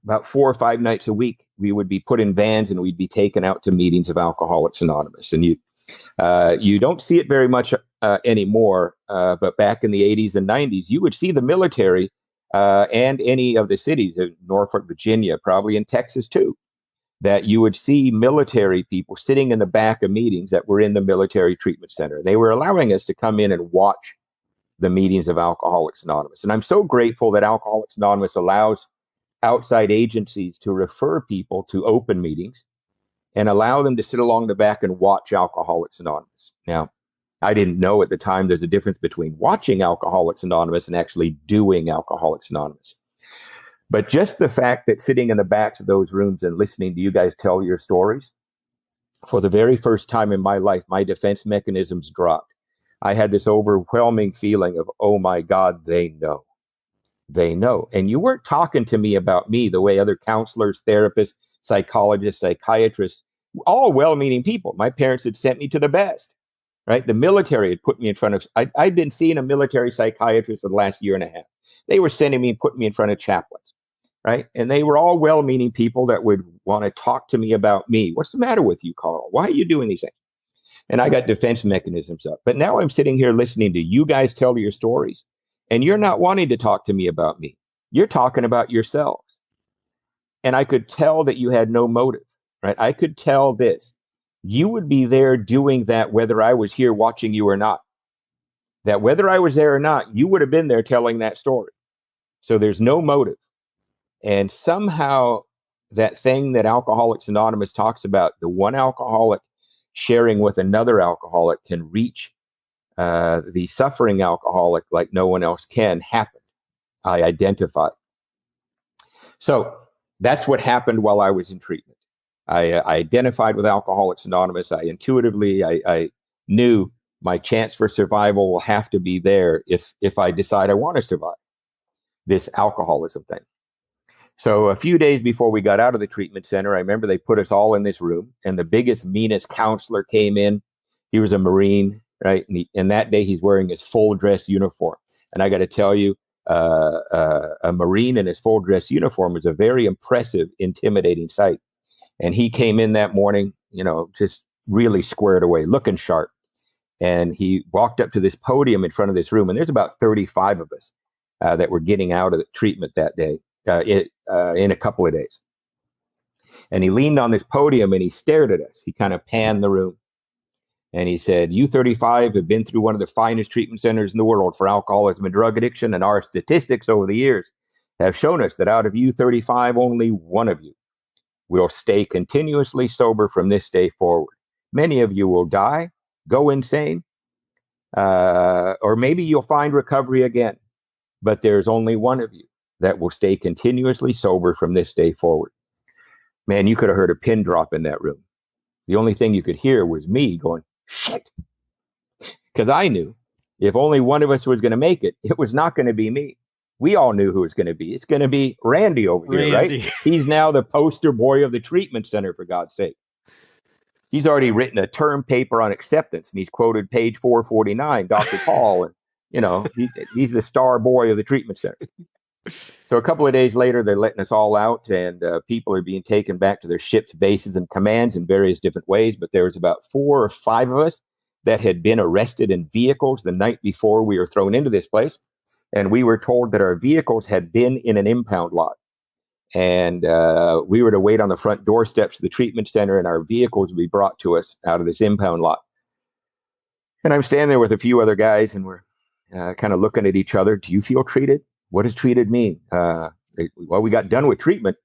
about 4 or 5 nights a week. We would be put in vans and we'd be taken out to meetings of Alcoholics Anonymous. And you don't see it very much anymore, but back in the 80s and 90s, you would see the military and any of the cities of Norfolk, Virginia, probably in Texas too, that you would see military people sitting in the back of meetings that were in the military treatment center. They were allowing us to come in and watch the meetings of Alcoholics Anonymous. And I'm so grateful that Alcoholics Anonymous allows outside agencies to refer people to open meetings and allow them to sit along the back and watch Alcoholics Anonymous. Now, I didn't know at the time there's a difference between watching Alcoholics Anonymous and actually doing Alcoholics Anonymous. But just the fact that sitting in the backs of those rooms and listening to you guys tell your stories, for the very first time in my life, my defense mechanisms dropped. I had this overwhelming feeling of, oh my God, they know. They know. And you weren't talking to me about me the way other counselors, therapists, psychologists, psychiatrists, all well-meaning people. My parents had sent me to the best, right? The military had put me in front of, I'd been seeing a military psychiatrist for the last year and a half. They were sending me and putting me in front of chaplains, right? And they were all well-meaning people that would want to talk to me about me. What's the matter with you, Karl? Why are you doing these things? And I got defense mechanisms up. But now I'm sitting here listening to you guys tell your stories, and you're not wanting to talk to me about me. You're talking about yourselves. And I could tell that you had no motive, right? I could tell this. You would be there doing that whether I was here watching you or not. That whether I was there or not, you would have been there telling that story. So there's no motive. And somehow that thing that Alcoholics Anonymous talks about, the one alcoholic sharing with another alcoholic can reach the suffering alcoholic like no one else can, happen. I identified. So that's what happened while I was in treatment. I identified with Alcoholics Anonymous. I knew my chance for survival will have to be there if I decide I want to survive this alcoholism thing. So a few days before we got out of the treatment center, I remember they put us all in this room, and the biggest, meanest counselor came in. He was a Marine, right? And that day he's wearing his full dress uniform. And I got to tell you, a Marine in his full dress uniform was a very impressive, intimidating sight. And he came in that morning, just really squared away, looking sharp. And he walked up to this podium in front of this room, and there's about 35 of us that were getting out of the treatment that day, in a couple of days. And he leaned on this podium and he stared at us. He kind of panned the room. And he said, "You 35 have been through one of the finest treatment centers in the world for alcoholism and drug addiction. And our statistics over the years have shown us that out of you 35, only one of you will stay continuously sober from this day forward. Many of you will die, go insane, or maybe you'll find recovery again. But there's only one of you that will stay continuously sober from this day forward." Man, you could have heard a pin drop in that room. The only thing you could hear was me going, shit. Because I knew if only one of us was going to make it, it was not going to be me. We all knew who it was going to be. It's going to be Randy over here, right? He's now the poster boy of the treatment center, for God's sake. He's already written a term paper on acceptance, and he's quoted page 449, Dr. Paul, and he's the star boy of the treatment center. So a couple of days later, they're letting us all out, and people are being taken back to their ships, bases, and commands in various different ways. But there was about 4 or 5 of us that had been arrested in vehicles the night before we were thrown into this place. And we were told that our vehicles had been in an impound lot. And we were to wait on the front doorsteps of the treatment center, and our vehicles would be brought to us out of this impound lot. And I'm standing there with a few other guys, and we're kind of looking at each other. Do you feel treated? What does treated mean? Well, we got done with treatment.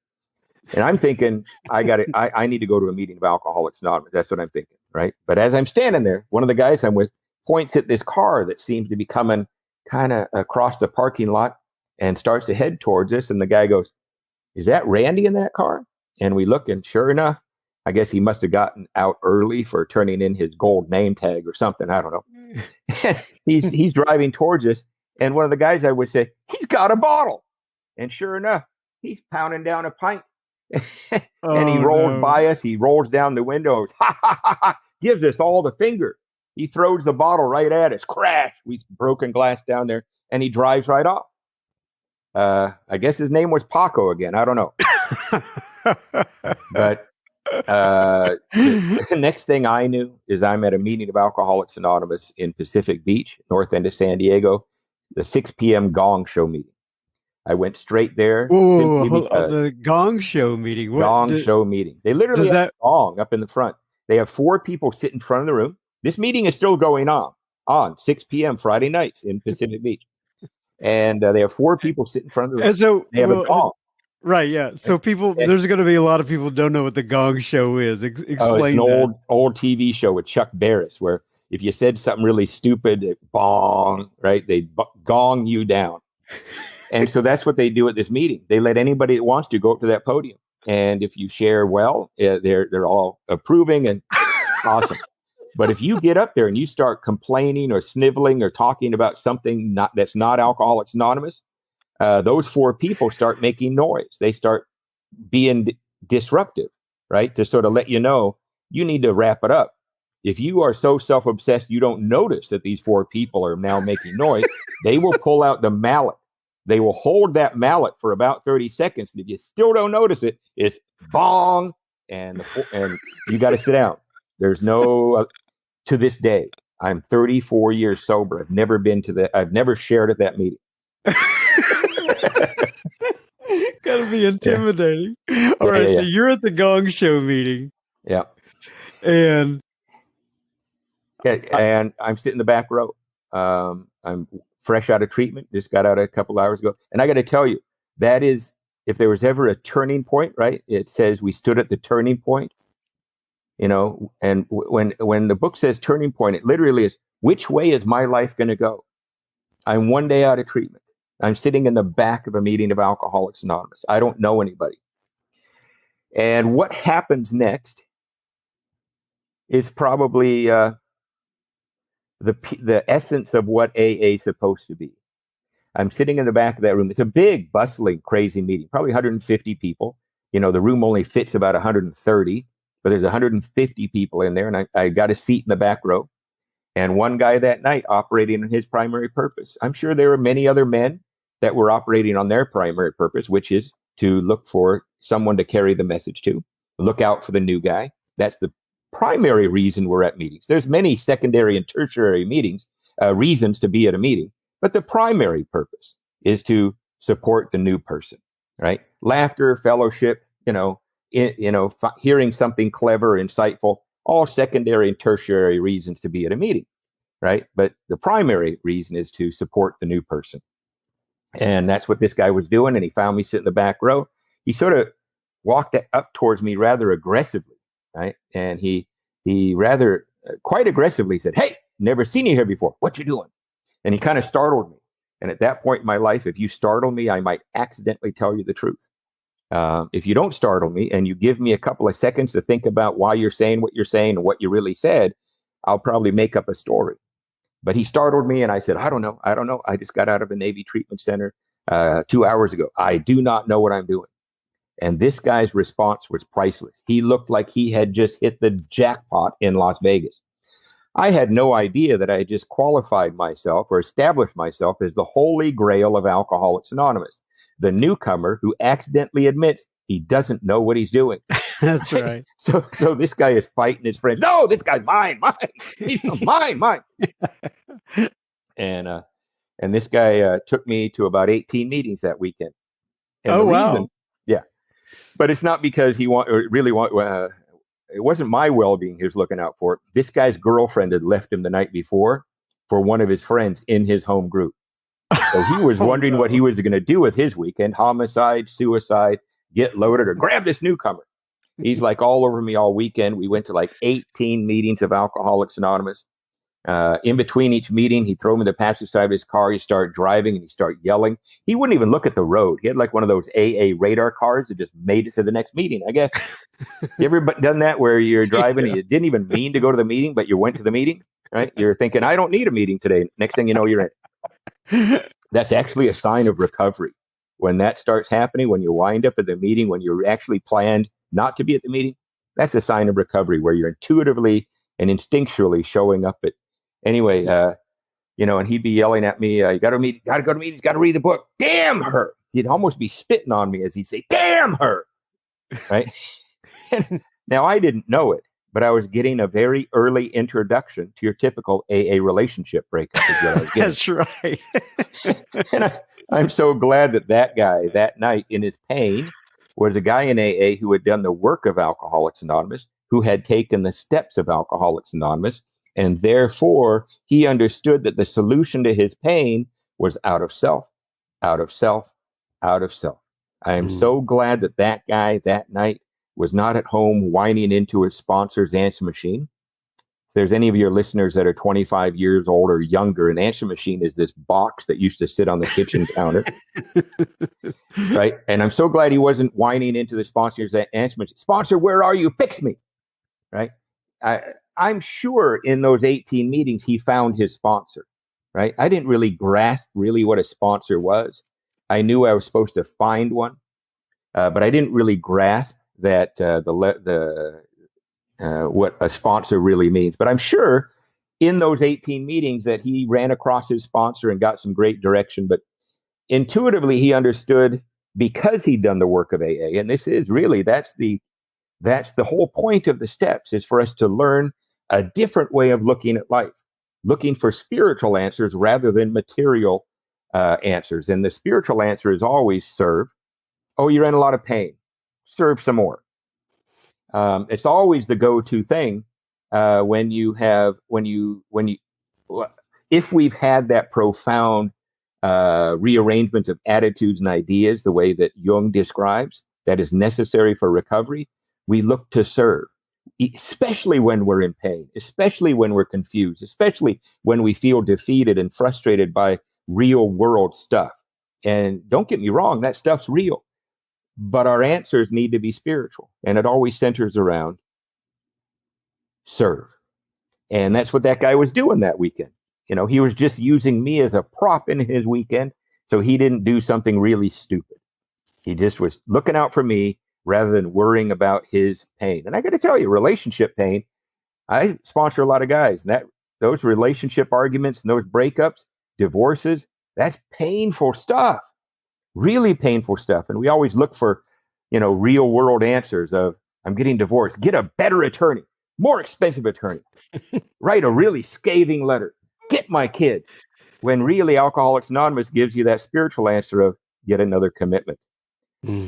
And I'm thinking, I need to go to a meeting of Alcoholics Anonymous. That's what I'm thinking, right? But as I'm standing there, one of the guys I'm with points at this car that seems to be coming kind of across the parking lot and starts to head towards us. And the guy goes, "Is that Randy in that car?" And we look, and sure enough, I guess he must have gotten out early for turning in his gold name tag or something. I don't know. he's driving towards us. And one of the guys I would say, "He's got a bottle." And sure enough, he's pounding down a pint. And he rolls by us. He rolls down the window, ha, ha, ha, ha, gives us all the finger. He throws the bottle right at us. Crash. We broken glass down there, and he drives right off. I guess his name was Paco again. I don't know. But the next thing I knew is I'm at a meeting of Alcoholics Anonymous in Pacific Beach, north end of San Diego, the 6 p.m. Gong Show meeting. I went straight there Oh, simply because the Gong Show meeting. Gong Show meeting. They literally Does have that? a gong up in the front. They have 4 people sit in front of the room. This meeting is still going on 6 p.m. Friday nights in Pacific Beach. And they have 4 people sit in front of the room. And so, They have a well, gong. right, yeah. Right? So people, And, there's going to be a lot of people who don't know what the Gong Show is. oh, it's an Explain that. old TV show with Chuck Barris where if you said something really stupid, it bong, right? They gong you down. And so that's what they do at this meeting. They let anybody that wants to go up to that podium. And if you share well, they're all approving and awesome. But if you get up there and you start complaining or sniveling or talking about something that's not Alcoholics Anonymous, those 4 people start making noise. They start being disruptive, right? To sort of let you know you need to wrap it up. If you are so self-obsessed you don't notice that these 4 people are now making noise, they will pull out the mallet. They will hold that mallet for about 30 seconds. And if you still don't notice it, it's bong, and you got to sit down. There's no, to this day, I'm 34 years sober. I've never shared at that meeting. Gotta be Yeah. intimidating. All Yeah, right, yeah, so yeah. you're at the Gong Show meeting, Yeah. and And I'm sitting in the back row. I'm fresh out of treatment, just got out a couple hours ago. And I got to tell you, that is, if there was ever a turning point, right? It says we stood at the turning point, and when the book says turning point, it literally is, which way is my life going to go? I'm one day out of treatment. I'm sitting in the back of a meeting of Alcoholics Anonymous. I don't know anybody. And what happens next is probably the essence of what AA is supposed to be. I'm sitting in the back of that room. It's a big, bustling, crazy meeting, probably 150 people. The room only fits about 130, but there's 150 people in there, and I got a seat in the back row. And one guy that night operating on his primary purpose. I'm sure there were many other men that were operating on their primary purpose, which is to look for someone to carry the message to, look out for the new guy. That's the primary reason we're at meetings. There's many secondary and tertiary reasons to be at a meeting, but the primary purpose is to support the new person, right? Laughter, fellowship, hearing something clever, insightful, all secondary and tertiary reasons to be at a meeting, right? But the primary reason is to support the new person. And that's what this guy was doing. And he found me sitting in the back row. He sort of walked up towards me rather aggressively, right? And he rather quite aggressively said, "Hey, never seen you here before. What you doing?" And he kind of startled me. And at that point in my life, if you startle me, I might accidentally tell you the truth. If you don't startle me and you give me a couple of seconds to think about why you're saying what you're saying and what you really said, I'll probably make up a story. But he startled me and I said, I don't know. I just got out of a Navy treatment center 2 hours ago. I do not know what I'm doing. And this guy's response was priceless. He looked like he had just hit the jackpot in Las Vegas. I had no idea that I had just qualified myself or established myself as the holy grail of Alcoholics Anonymous, the newcomer who accidentally admits he doesn't know what he's doing. that's Right? right. So this guy is fighting his friends. No, this guy's mine. He's mine. And this guy took me to about 18 meetings that weekend. And Oh the wow. reason, yeah, but it's not because he really want. It wasn't my well-being he was looking out for. This guy's girlfriend had left him the night before for one of his friends in his home group. So he was Oh wondering what he no. was going to do with his weekend: homicide, suicide, get loaded, or grab this newcomer. He's like all over me all weekend. We went to like 18 meetings of Alcoholics Anonymous. In between each meeting, he'd throw me the passenger side of his car. He'd start driving and he'd start yelling. He wouldn't even look at the road. He had like one of those AA radar cars that just made it to the next meeting, I guess. You ever done that where you're driving and Yeah. you didn't even mean to go to the meeting, but you went to the meeting, right? You're thinking, I don't need a meeting today. Next thing you know, you're in. That's actually a sign of recovery. When that starts happening, when you wind up at the meeting, when you're actually planned not to be at the meeting, that's a sign of recovery where you're intuitively and instinctually showing up at. Anyway, and he'd be yelling at me, "You got to meet, got to go to meetings, got to read the book." Damn her! he'd almost be spitting on me as he'd say, "Damn her!" Right? Now I didn't know it, but I was getting a very early introduction to your typical AA relationship breakup, is what I was getting. That's right. And I'm so glad that that guy that night in his pain was a guy in AA who had done the work of Alcoholics Anonymous, who had taken the steps of Alcoholics Anonymous, and therefore he understood that the solution to his pain was out of self, out of self, out of self. I am Mm. so glad that that guy that night was not at home whining into his sponsor's answer machine. If there's any of your listeners that are 25 years old or younger, an answer machine is this box that used to sit on the kitchen counter, right? And I'm so glad he wasn't whining into the sponsor's answer machine. Sponsor, where are you? Fix me, right? I, I'm sure in those 18 meetings he found his sponsor, right? I didn't really grasp really what a sponsor was. I knew I was supposed to find one, but I didn't really grasp that the what a sponsor really means. But I'm sure in those 18 meetings that he ran across his sponsor and got some great direction. But intuitively, he understood because he'd done the work of AA. And this is really that's the whole point of the steps, is for us to learn a different way of looking at life, looking for spiritual answers rather than material answers. And the spiritual answer is always serve. Oh, you're in a lot of pain. Serve some more. It's always the go-to thing when you have when you if we've had that profound rearrangement of attitudes and ideas, the way that Jung describes, that is necessary for recovery. We look to serve, especially when we're in pain, especially when we're confused, especially when we feel defeated and frustrated by real world stuff. And don't get me wrong, that stuff's real, but our answers need to be spiritual, and it always centers around serve. And that's what that guy was doing that weekend. You know, he was just using me as a prop in his weekend, so he didn't do something really stupid. He just was looking out for me rather than worrying about his pain. And I got to tell you, relationship pain, I sponsor a lot of guys, and that those relationship arguments and those breakups, divorces, that's painful stuff, really painful stuff. And we always look for, real world answers of, I'm getting divorced, get a better attorney, more expensive attorney, write a really scathing letter, get my kids. When really Alcoholics Anonymous gives you that spiritual answer of, get another commitment,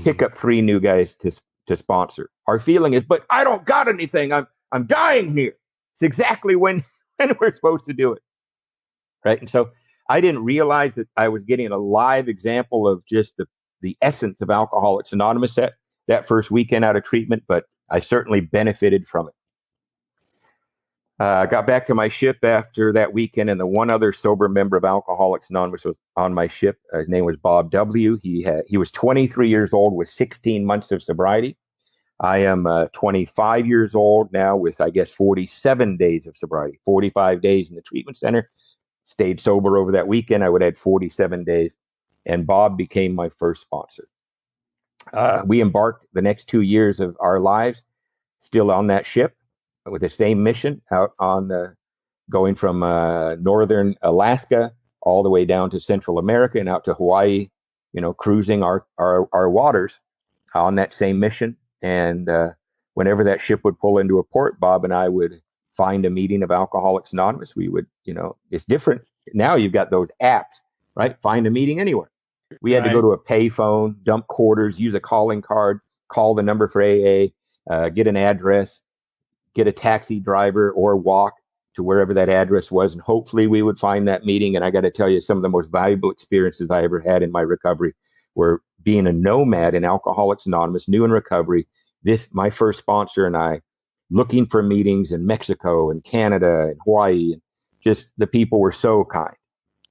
pick Mm. up 3 new guys to sponsor. Our feeling is, but I don't got anything. I'm dying here. It's exactly when when we're supposed to do it, right? And so I didn't realize that I was getting a live example of just the essence of Alcoholics Anonymous that first weekend out of treatment, but I certainly benefited from it. I got back to my ship after that weekend, and the one other sober member of Alcoholics Anonymous was on my ship. His name was Bob W. He was 23 years old with 16 months of sobriety. I am 25 years old now with, I guess, 47 days of sobriety, 45 days in the treatment center. Stayed sober over that weekend. I would add 47 days, and Bob became my first sponsor. We embarked the next 2 years of our lives still on that ship with the same mission out on the going from northern Alaska all the way down to Central America and out to Hawaii, cruising our waters on that same mission. And whenever that ship would pull into a port, Bob and I would find a meeting of Alcoholics Anonymous. We would, it's different. Now you've got those apps, right? Find a meeting anywhere. We had to go Right. to a payphone, dump quarters, use a calling card, call the number for AA, get an address, get a taxi driver or walk to wherever that address was. And hopefully we would find that meeting. And I got to tell you, some of the most valuable experiences I ever had in my recovery were being a nomad in Alcoholics Anonymous, new in recovery. My first sponsor and I, looking for meetings in Mexico and Canada and Hawaii. And just the people were so kind.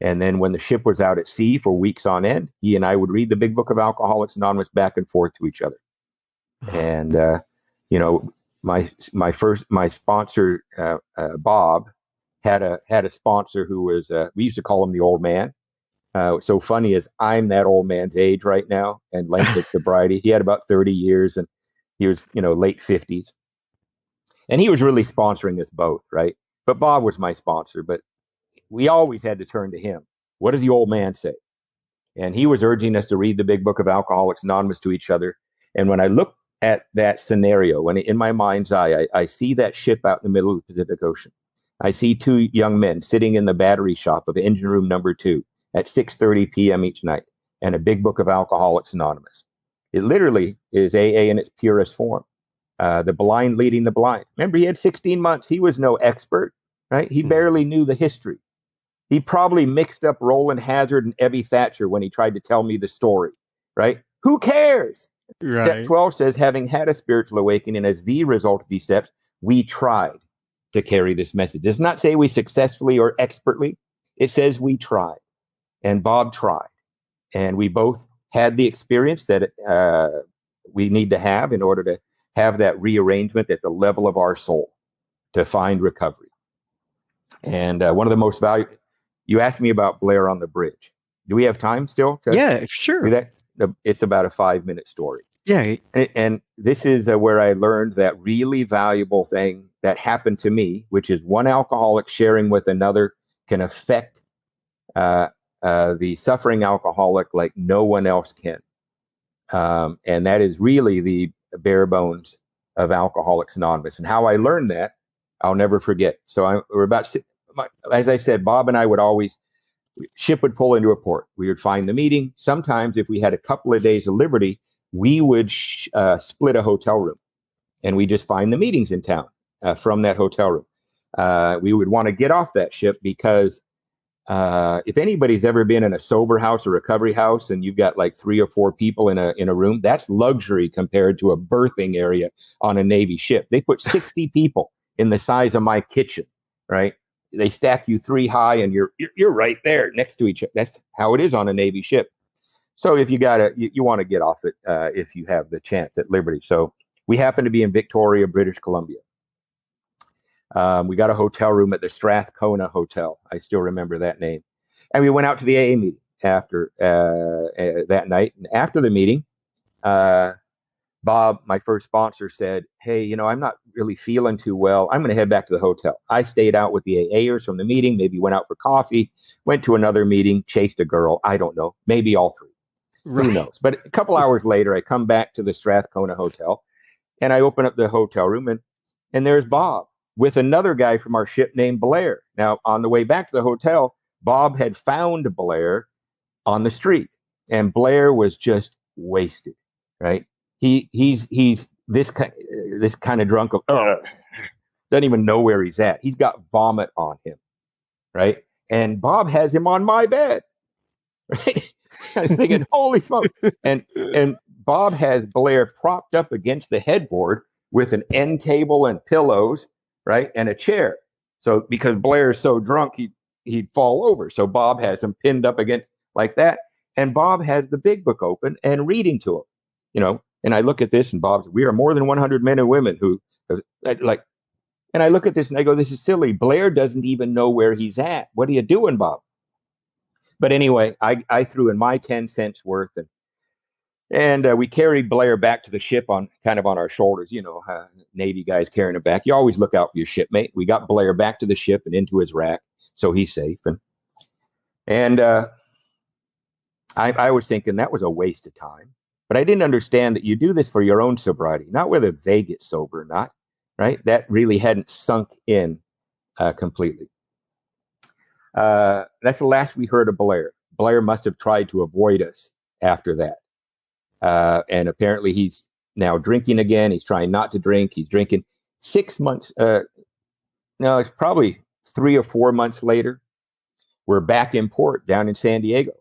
And then when the ship was out at sea for weeks on end, he and I would read the big book of Alcoholics Anonymous back and forth to each other. Uh, And you know, my sponsor Bob had a sponsor who was we used to call him the old man. So funny is I'm that old man's age right now and length of sobriety. He had about 30 years and he was late 50s, and he was really sponsoring us both, right? But Bob was my sponsor, but we always had to turn to him. What does the old man say? And he was urging us to read the big book of Alcoholics Anonymous to each other. And when I look at that scenario, when in my mind's eye, I see that ship out in the middle of the Pacific Ocean. I see two young men sitting in the battery shop of engine room number 2 at 6:30 p.m. each night, and a big book of Alcoholics Anonymous. It literally is AA in its purest form. The blind leading the blind. Remember, he had 16 months. He was no expert, right? He barely knew the history. He probably mixed up Roland Hazard and Evie Thatcher when he tried to tell me the story, right? Who cares? Step Right. 12 says, having had a spiritual awakening as the result of these steps, we tried to carry this message. It does not say we successfully or expertly. It says we tried. And Bob tried. And we both had the experience that we need to have in order to have that rearrangement at the level of our soul to find recovery. And one of the most valuable, you asked me about Blair on the bridge. Do we have time still to Yeah, do sure. that? It's about a 5-minute story. Yeah. And this is where I learned that really valuable thing that happened to me, which is one alcoholic sharing with another can affect uh, the suffering alcoholic like no one else can. And that is really the bare bones of Alcoholics Anonymous. And how I learned that, I'll never forget. So we're about, as I said, Bob and I would always, ship would pull into a port. We would find the meeting. Sometimes, if we had a couple of days of liberty, we would split a hotel room, and we just find the meetings in town from that hotel room. We would want to get off that ship because if anybody's ever been in a sober house or recovery house, and you've got like 3 or 4 people in a room, that's luxury compared to a berthing area on a Navy ship. They put 60 people in the size of my kitchen, right? They stack you 3 high, and you're right there next to each other. That's how it is on a Navy ship. So if you want to get off it if you have the chance at liberty. So we happen to be in Victoria, British Columbia. We got a hotel room at the Strathcona Hotel. I still remember that name. And we went out to the AA meeting after that night. And after the meeting, uh, Bob, my first sponsor, said, "Hey, I'm not really feeling too well. I'm going to head back to the hotel." I stayed out with the AAers from the meeting, maybe went out for coffee, went to another meeting, chased a girl. I don't know, maybe all 3. Who Right. knows? But a couple hours later, I come back to the Strathcona Hotel, and I open up the hotel room, and there's Bob with another guy from our ship named Blair. Now, on the way back to the hotel, Bob had found Blair on the street, and Blair was just wasted, right? He's this kind of drunk of doesn't even know where he's at. He's got vomit on him, right? And Bob has him on my bed, right? I'm thinking, holy smoke! And Bob has Blair propped up against the headboard with an end table and pillows, right, and a chair. So because Blair is so drunk, he'd fall over. So Bob has him pinned up against like that, and Bob has the big book open and reading to him. And I look at this, and Bob's, we are more than 100 men and women who like. And I look at this and I go, this is silly. Blair doesn't even know where he's at. What are you doing, Bob? But anyway, I threw in my 10 cents worth, and we carried Blair back to the ship on kind of on our shoulders. Navy guys carrying him back. You always look out for your shipmate. We got Blair back to the ship and into his rack, so he's safe. And I was thinking that was a waste of time, but I didn't understand that you do this for your own sobriety, not whether they get sober or not. Right? That really hadn't sunk in completely. That's the last we heard of Blair. Blair must have tried to avoid us after that. And apparently he's now drinking again. He's trying not to drink. He's drinking 6 months. No, it's probably 3 or 4 months later. We're back in port down in San Diego.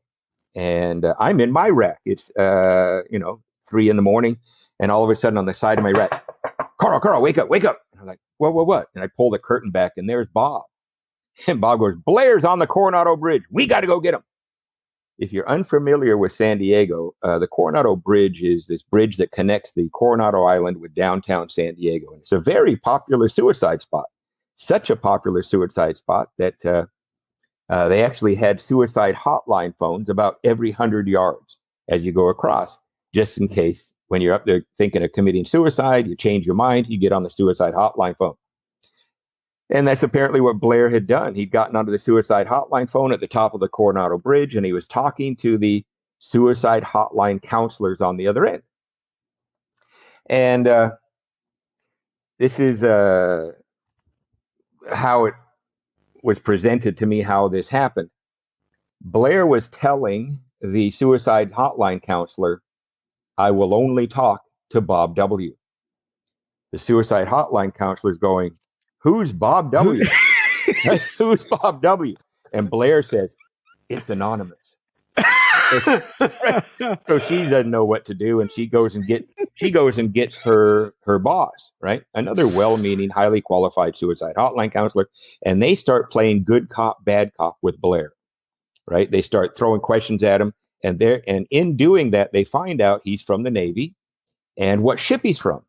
And I'm in my rack. It's, 3 in the morning. And all of a sudden on the side of my rack, Karl, wake up, wake up. And I'm like, what? And I pull the curtain back, and there's Bob. And Bob goes, Blair's on the Coronado Bridge. We got to go get him. If you're unfamiliar with San Diego, the Coronado Bridge is this bridge that connects the Coronado Island with downtown San Diego. And it's a very popular suicide spot. Such a popular suicide spot that they actually had suicide hotline phones about every 100 yards as you go across, just in case when you're up there thinking of committing suicide, you change your mind, you get on the suicide hotline phone. And that's apparently what Blair had done. He'd gotten onto the suicide hotline phone at the top of the Coronado Bridge, and he was talking to the suicide hotline counselors on the other end. And this is how it was presented to me, how this happened. Blair was telling the suicide hotline counselor, I will only talk to Bob W. The suicide hotline counselor is going, who's Bob W? Who's Bob W? And Blair says, it's anonymous. So she doesn't know what to do, and she goes and gets her boss, right? Another well-meaning, highly qualified suicide hotline counselor, and they start playing good cop, bad cop with Blair, right? They start throwing questions at him, and in doing that, they find out he's from the Navy and what ship he's from.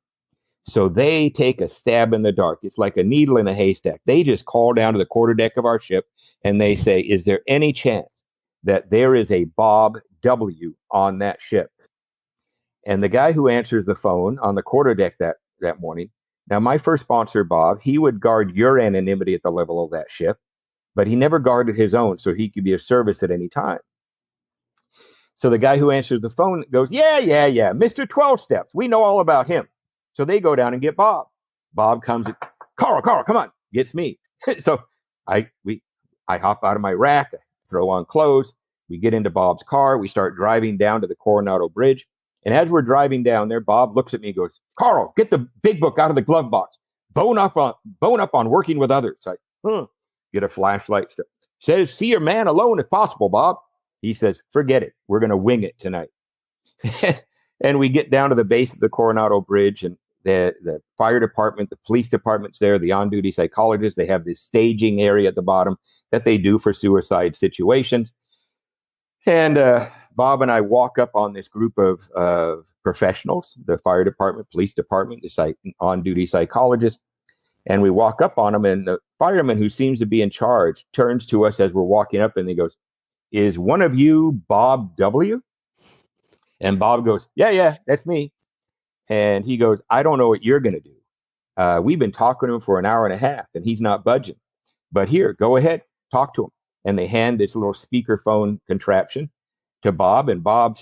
So they take a stab in the dark. It's like a needle in a haystack. They just call down to the quarterdeck of our ship and they say, is there any chance that there is a Bob W on that ship? And the guy who answers the phone on the quarterdeck that morning, now my first sponsor, Bob, he would guard your anonymity at the level of that ship, but he never guarded his own, so he could be of service at any time. So the guy who answers the phone goes, yeah, Mr. 12 Steps. We know all about him. So they go down and get Bob. Bob comes, Karl, come on, gets me. So I hop out of my rack, I throw on clothes. We get into Bob's car. We start driving down to the Coronado Bridge. And as we're driving down there, Bob looks at me and goes, Karl, get the big book out of the glove box. Bone up on working with others. I get a flashlight. Says, see your man alone if possible, Bob. He says, forget it. We're going to wing it tonight. And we get down to the base of the Coronado Bridge, and the fire department, the police department's there, the on-duty psychologists. They have this staging area at the bottom that they do for suicide situations. And Bob and I walk up on this group of professionals, the fire department, police department, the on-duty psychologist. And we walk up on them, and the fireman who seems to be in charge turns to us as we're walking up, and he goes, is one of you Bob W? And Bob goes, yeah, that's me. And he goes, I don't know what you're going to do. We've been talking to him for an hour and a half, and he's not budging. But here, go ahead, talk to him. And they hand this little speakerphone contraption to Bob, and Bob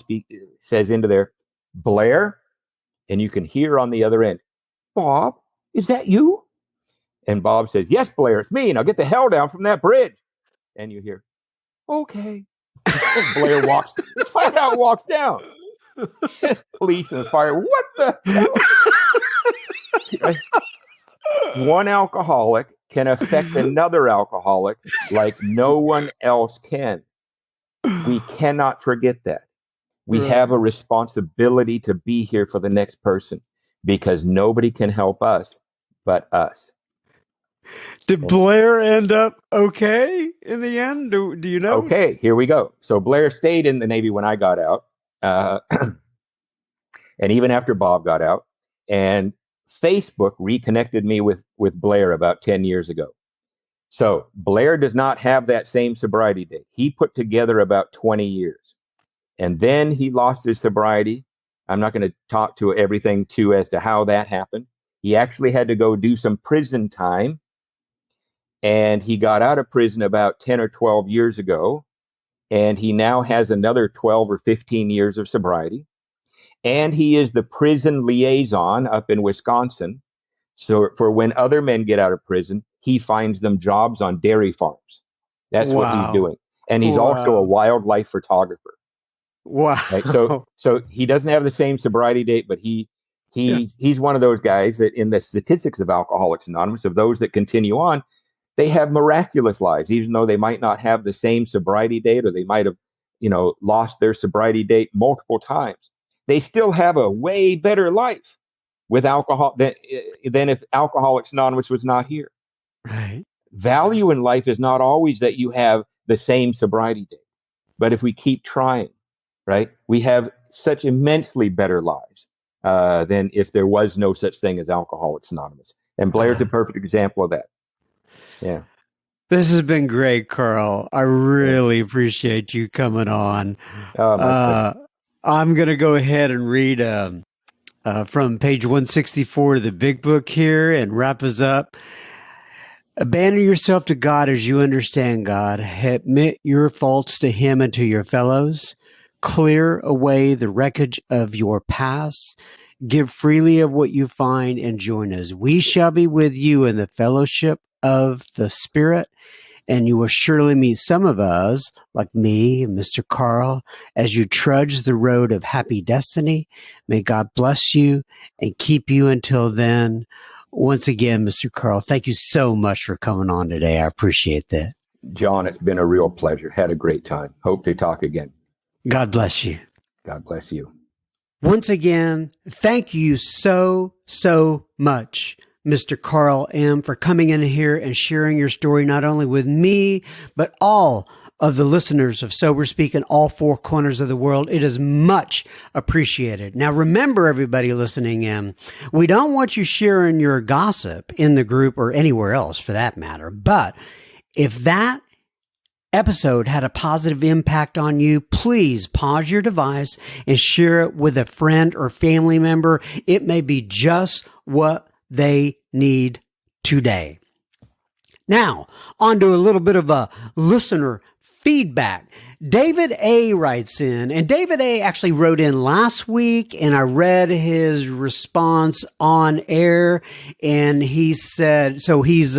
says into there, Blair, and you can hear on the other end, Bob, is that you? And Bob says, yes, Blair, it's me. Now get the hell down from that bridge. And you hear, okay. Blair flat out walks down. Police and fire. What the hell? One alcoholic can affect another alcoholic like no one else can. We cannot forget that. We have a responsibility to be here for the next person because nobody can help us but us. Did Blair end up okay in the end? Do you know? Okay, here we go. So Blair stayed in the Navy when I got out. And even after Bob got out, and Facebook reconnected me with Blair about 10 years ago. So Blair does not have that same sobriety date. He put together about 20 years. And then he lost his sobriety. I'm not going to talk to everything as to how that happened. He actually had to go do some prison time. And he got out of prison about 10 or 12 years ago. And he now has another 12 or 15 years of sobriety. And he is the prison liaison up in Wisconsin. So for when other men get out of prison, he finds them jobs on dairy farms. That's what he's doing. And he's also a wildlife photographer. Wow. Right? So he doesn't have the same sobriety date, but he's one of those guys that in the statistics of Alcoholics Anonymous, of those that continue on, they have miraculous lives, even though they might not have the same sobriety date, or they might have, lost their sobriety date multiple times. They still have a way better life with alcohol than if Alcoholics Anonymous was not here. Right. Value in life is not always that you have the same sobriety date, but if we keep trying, right, we have such immensely better lives than if there was no such thing as Alcoholics Anonymous. And Blair's a perfect example of that. Yeah. This has been great, Karl. I really appreciate you coming on. I'm going to go ahead and read from page 164 of the big book here and wrap us up. Abandon yourself to God as you understand God. Admit your faults to Him and to your fellows. clear away the wreckage of your past. Give freely of what you find and join us. We shall be with you in the fellowship of the Spirit, and you will surely meet some of us, like me and Mr. Karl, as you trudge the road of happy destiny. May God bless you and keep you until then. Once again, Mr. Karl, thank you so much for coming on today. I appreciate that. John, it's been a real pleasure. Had a great time. Hope to talk again. God bless you. God bless you. Once again, thank you so much, Mr. Karl M., for coming in here and sharing your story, not only with me, but all of the listeners of Sober Speak in all four corners of the world. It is much appreciated. Now, remember, everybody listening in, we don't want you sharing your gossip in the group or anywhere else for that matter. But if that episode had a positive impact on you, please pause your device and share it with a friend or family member. It may be just what they need today. Now, on to a little bit of a listener feedback. David A. writes in, and David A. actually wrote in last week, and I read his response on air, and he said, so he's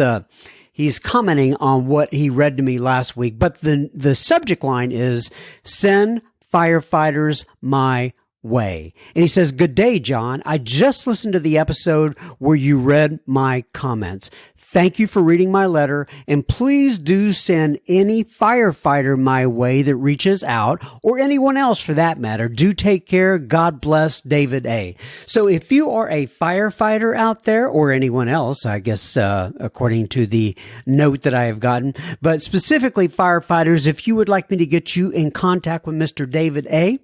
commenting on what he read to me last week, but the subject line is send firefighters my way. And he says, "Good day, John. I just listened to the episode where you read my comments. Thank you for reading my letter, and please do send any firefighter my way that reaches out, or anyone else for that matter. Do take care. God bless, David A." So if you are a firefighter out there, or anyone else, I guess, according to the note that I have gotten, but specifically firefighters, if you would like me to get you in contact with Mr. David A.,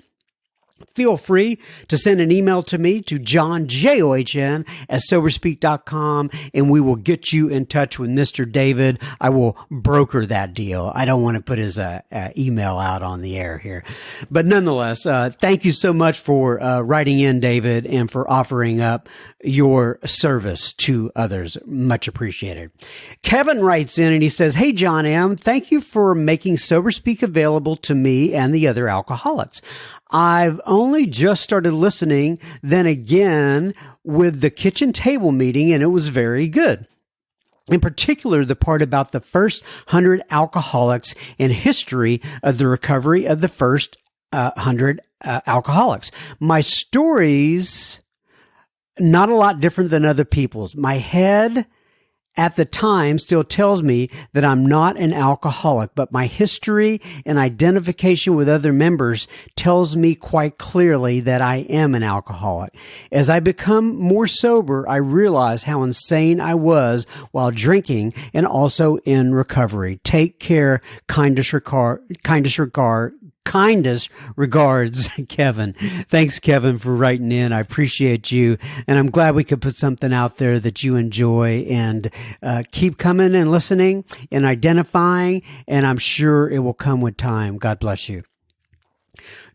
feel free to send an email to me, to John, John, at soberspeak.com, and we will get you in touch with Mr. David. I will broker that deal. I don't want to put his email out on the air here. But nonetheless, thank you so much for writing in, David, and for offering up your service to others. Much appreciated. Kevin writes in and he says, "Hey, John M., thank you for making Sober Speak available to me and the other alcoholics. I've only just started listening then again with the kitchen table meeting, and it was very good. In particular, the part about the first 100 alcoholics and history of the recovery of the first 100 alcoholics. My story's not a lot different than other people's. My head at the time still tells me that I'm not an alcoholic, but my history and identification with other members tells me quite clearly that I am an alcoholic. As I become more sober, I realize how insane I was while drinking and also in recovery. Take care. Kindest regards, Kevin." Thanks, Kevin, for writing in. I appreciate you. And I'm glad we could put something out there that you enjoy, and keep coming and listening and identifying. And I'm sure it will come with time. God bless you.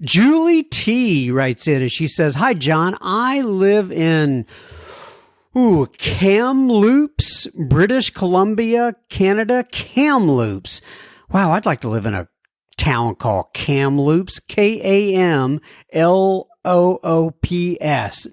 Julie T writes in and she says, "Hi, John. I live in Kamloops, British Columbia, Canada. Kamloops. Wow, I'd like to live in a town called Kamloops, Kamloops.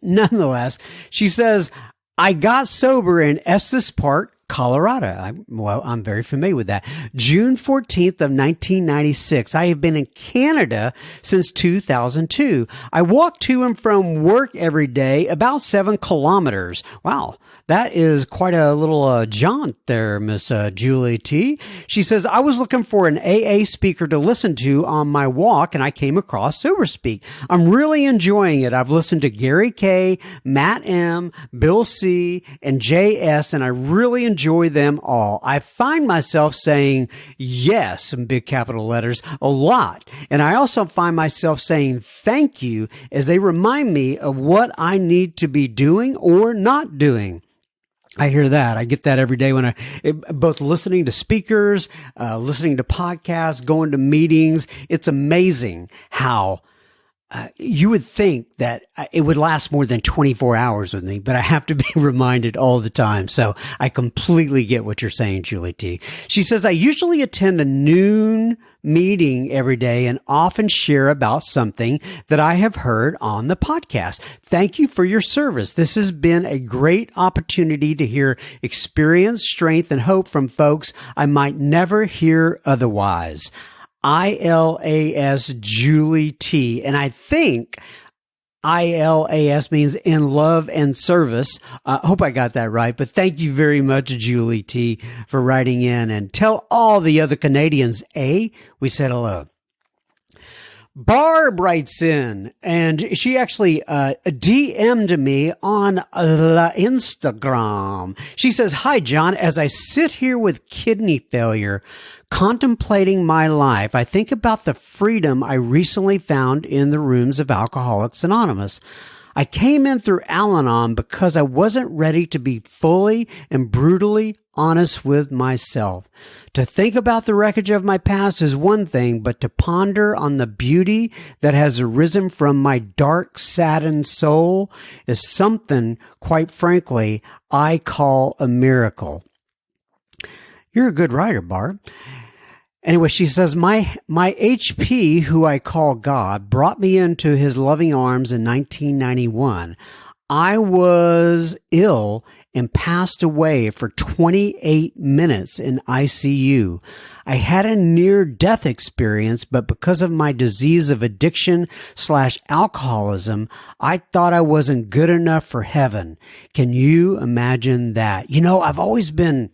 Nonetheless, she says, I got sober in Estes Park, Colorado. I'm very familiar with that. June 14th of 1996. I have been in Canada since 2002. I walk to and from work every day, about 7 kilometers. Wow. That is quite a little jaunt there, Miss Julie T. She says, I was looking for an AA speaker to listen to on my walk, and I came across Sober Speak. I'm really enjoying it. I've listened to Gary K., Matt M., Bill C., and JS, and I really enjoy them all. I find myself saying yes, in big capital letters, a lot. And I also find myself saying thank you as they remind me of what I need to be doing or not doing. I hear that. I get that every day when both listening to speakers, listening to podcasts, going to meetings. It's amazing how You would think that it would last more than 24 hours with me, but I have to be reminded all the time. So I completely get what you're saying, Julie T. She says, I usually attend a noon meeting every day and often share about something that I have heard on the podcast. Thank you for your service. This has been a great opportunity to hear experience, strength, and hope from folks I might never hear otherwise. ILAS Julie T. And I think ILAS means in love and service. I hope I got that right. But thank you very much, Julie T, for writing in, and tell all the other Canadians, we said hello. Barb writes in, and she actually DM'd me on Instagram. She says, hi, John. As I sit here with kidney failure, contemplating my life, I think about the freedom I recently found in the rooms of Alcoholics Anonymous. I came in through Al-Anon because I wasn't ready to be fully and brutally honest with myself. To think about the wreckage of my past is one thing, but to ponder on the beauty that has arisen from my dark, saddened soul is something, quite frankly, I call a miracle. You're a good writer, Barb. Anyway, she says, my HP, who I call God, brought me into his loving arms in 1991. I was ill and passed away for 28 minutes in ICU. I had a near-death experience, but because of my disease of addiction/alcoholism, I thought I wasn't good enough for heaven. Can you imagine that? You know, I've always been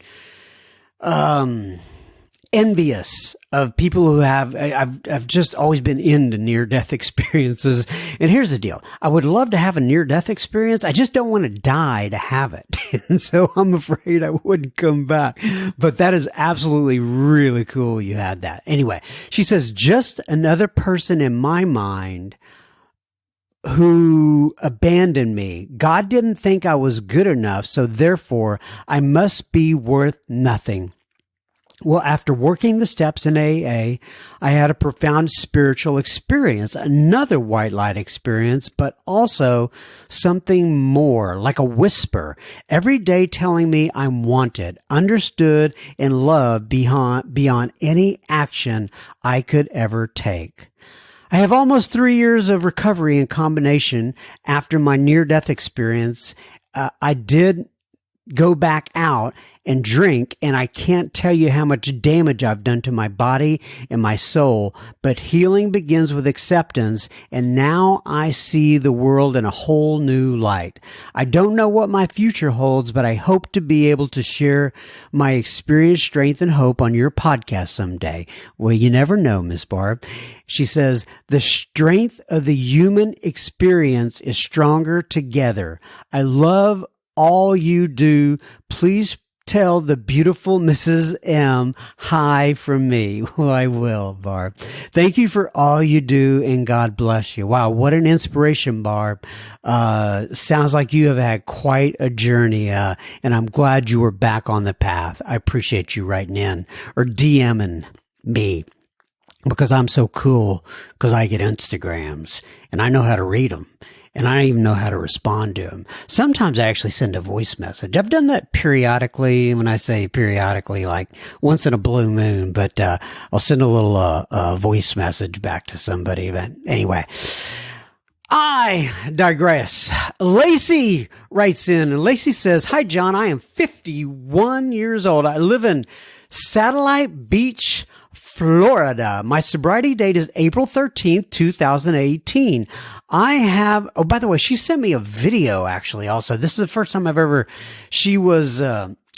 envious of people who I've just always been into near-death experiences. And here's the deal. I would love to have a near-death experience. I just don't want to die to have it. And so I'm afraid I wouldn't come back. But that is absolutely really cool you had that. Anyway, she says, just another person in my mind who abandoned me. God didn't think I was good enough, so therefore I must be worth nothing. Well, after working the steps in AA, I had a profound spiritual experience, another white light experience, but also something more, like a whisper, every day telling me I'm wanted, understood, and loved beyond any action I could ever take. I have almost 3 years of recovery in combination after my near-death experience. I did go back out and drink, and I can't tell you how much damage I've done to my body and my soul, but healing begins with acceptance, and now I see the world in a whole new light. I don't know what my future holds, but I hope to be able to share my experience, strength, and hope on your podcast someday. Well, you never know, Miss Barb. She says, the strength of the human experience is stronger together. I love all you do. Please tell the beautiful Mrs. M hi from me. Well, I will, Barb. Thank you for all you do, and God bless you. Wow, what an inspiration, Barb. Sounds like you have had quite a journey, and I'm glad you were back on the path. I appreciate you writing in or DMing me, because I'm so cool, because I get Instagrams, and I know how to read them. And I don't even know how to respond to them. Sometimes I actually send a voice message. I've done that periodically. When I say periodically, like once in a blue moon, but I'll send a little voice message back to somebody. But anyway, I digress. Lacey writes in, and Lacey says, hi, John. I am 51 years old. I live in Satellite Beach, Florida. My sobriety date is April 13th, 2018. Oh, by the way, she sent me a video actually also. This is the first time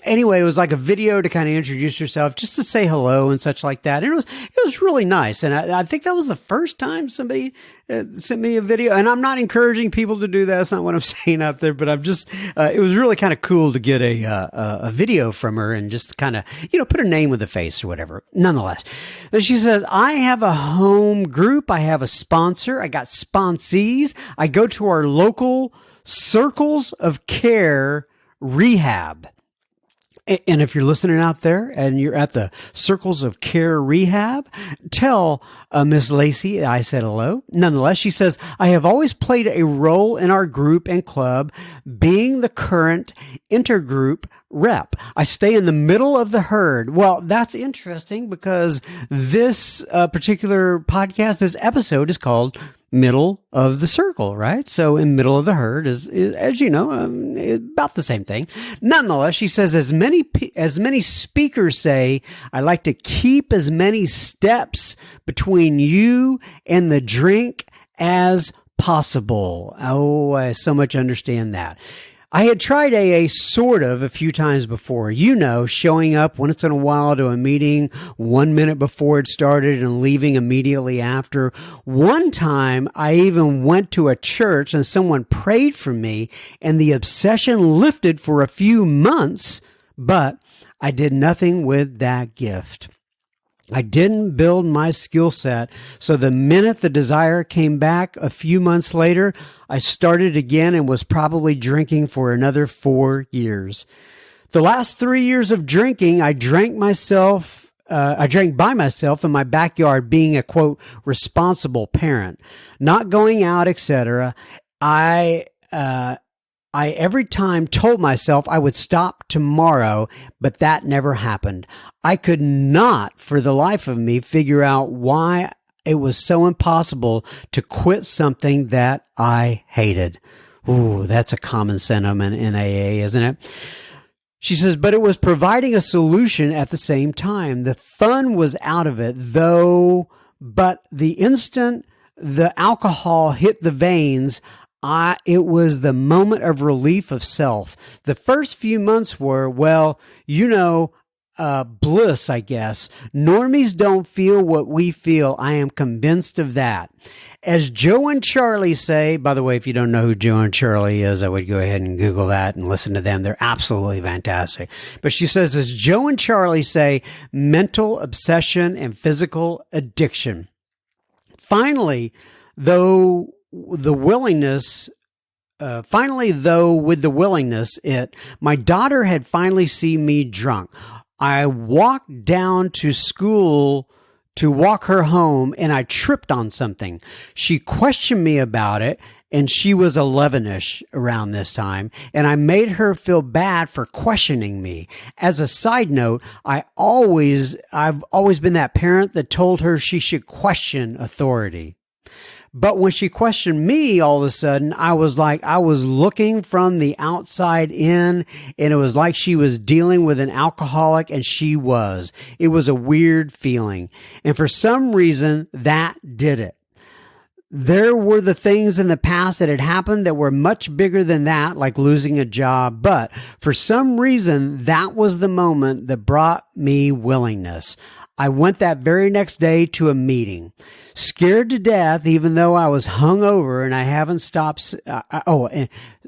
anyway, it was like a video to kind of introduce herself, just to say hello and such like that. And it was really nice. And I think that was the first time somebody sent me a video. And I'm not encouraging people to do that. That's not what I'm saying out there, but it was really kind of cool to get a video from her and just kind of, put a name with a face or whatever. Nonetheless, then she says, I have a home group. I have a sponsor. I got sponsees. I go to our local circles of care rehab. And if you're listening out there and you're at the Circles of Care Rehab, tell Miss Lacey I said hello. Nonetheless, she says, I have always played a role in our group and club, being the current intergroup rep. I stay in the middle of the herd. Well, that's interesting because this particular podcast, this episode is called Middle of the Circle, right? So in middle of the herd is as you know, about the same thing. Nonetheless, she says, as many speakers say, I like to keep as many steps between you and the drink as possible. Oh, I so much understand that. I had tried AA sort of a few times before, showing up once in a while to a meeting 1 minute before it started and leaving immediately after. One time I even went to a church and someone prayed for me and the obsession lifted for a few months, but I did nothing with that gift. I didn't build my skill set, so the minute the desire came back a few months later, I started again and was probably drinking for another 4 years. The last 3 years of drinking, I drank by myself in my backyard, being a, quote, responsible parent, not going out, etc. I every time told myself I would stop tomorrow, but that never happened. I could not, for the life of me, figure out why it was so impossible to quit something that I hated. Ooh, that's a common sentiment in AA, isn't it? She says, but it was providing a solution at the same time. The fun was out of it, though, but the instant the alcohol hit the veins, it was the moment of relief of self. The first few months were, bliss, I guess. Normies don't feel what we feel. I am convinced of that. As Joe and Charlie say, by the way, if you don't know who Joe and Charlie is, I would go ahead and Google that and listen to them. They're absolutely fantastic. But she says, as Joe and Charlie say, mental obsession and physical addiction. Finally, though, with the willingness, my daughter had finally seen me drunk. I walked down to school to walk her home and I tripped on something. She questioned me about it, and she was 11-ish around this time, and I made her feel bad for questioning me. As a side note, I've always been that parent that told her she should question authority. But when she questioned me, all of a sudden, I was looking from the outside in, and it was like she was dealing with an alcoholic, and she was. It was a weird feeling. And for some reason, that did it. There were the things in the past that had happened that were much bigger than that, like losing a job. But for some reason, that was the moment that brought me willingness. I went that very next day to a meeting, scared to death, even though I was hungover, and I haven't stopped.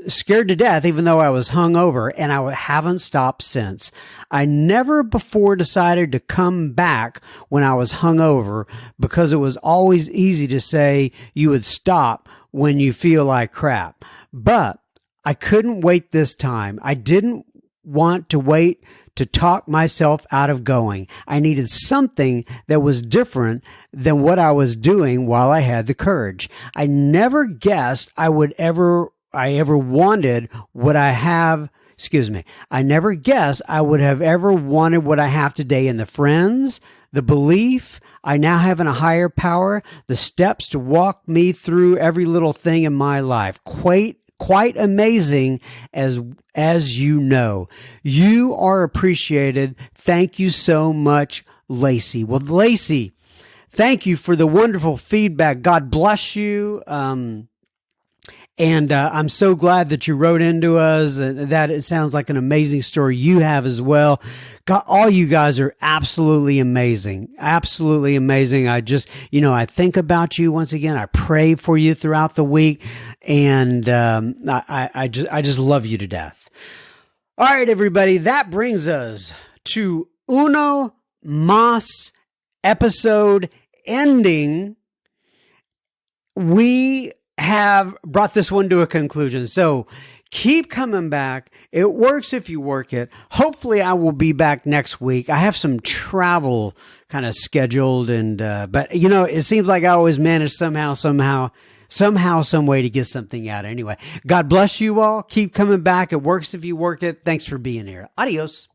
Scared to death, even though I was hungover, and I haven't stopped since. I never before decided to come back when I was hungover, because it was always easy to say you would stop when you feel like crap. But I couldn't wait this time. I didn't want to wait to talk myself out of going. I needed something that was different than what I was doing while I had the courage. I never guessed I ever wanted what I have. I never guessed I would have ever wanted what I have today, in the friends, the belief I now have in a higher power, the steps to walk me through every little thing in my life. Quite amazing, as you know. You are appreciated. Thank you so much, Lacey. Well, Lacey, thank you for the wonderful feedback. God bless you. And I'm so glad that you wrote into us. That it sounds like an amazing story you have as well. God, all you guys are absolutely amazing. Absolutely amazing. I just, I think about you once again. I pray for you throughout the week. And I just love you to death. All right, everybody. That brings us to Uno Mas episode ending. We have brought this one to a conclusion. So Keep coming back. It works if you work it. Hopefully, I will be back next week. I have some travel kind of scheduled, and but it seems like I always manage somehow, some way to get something out. Anyway, God bless you all. Keep coming back. It works if you work it. Thanks for being here. Adios.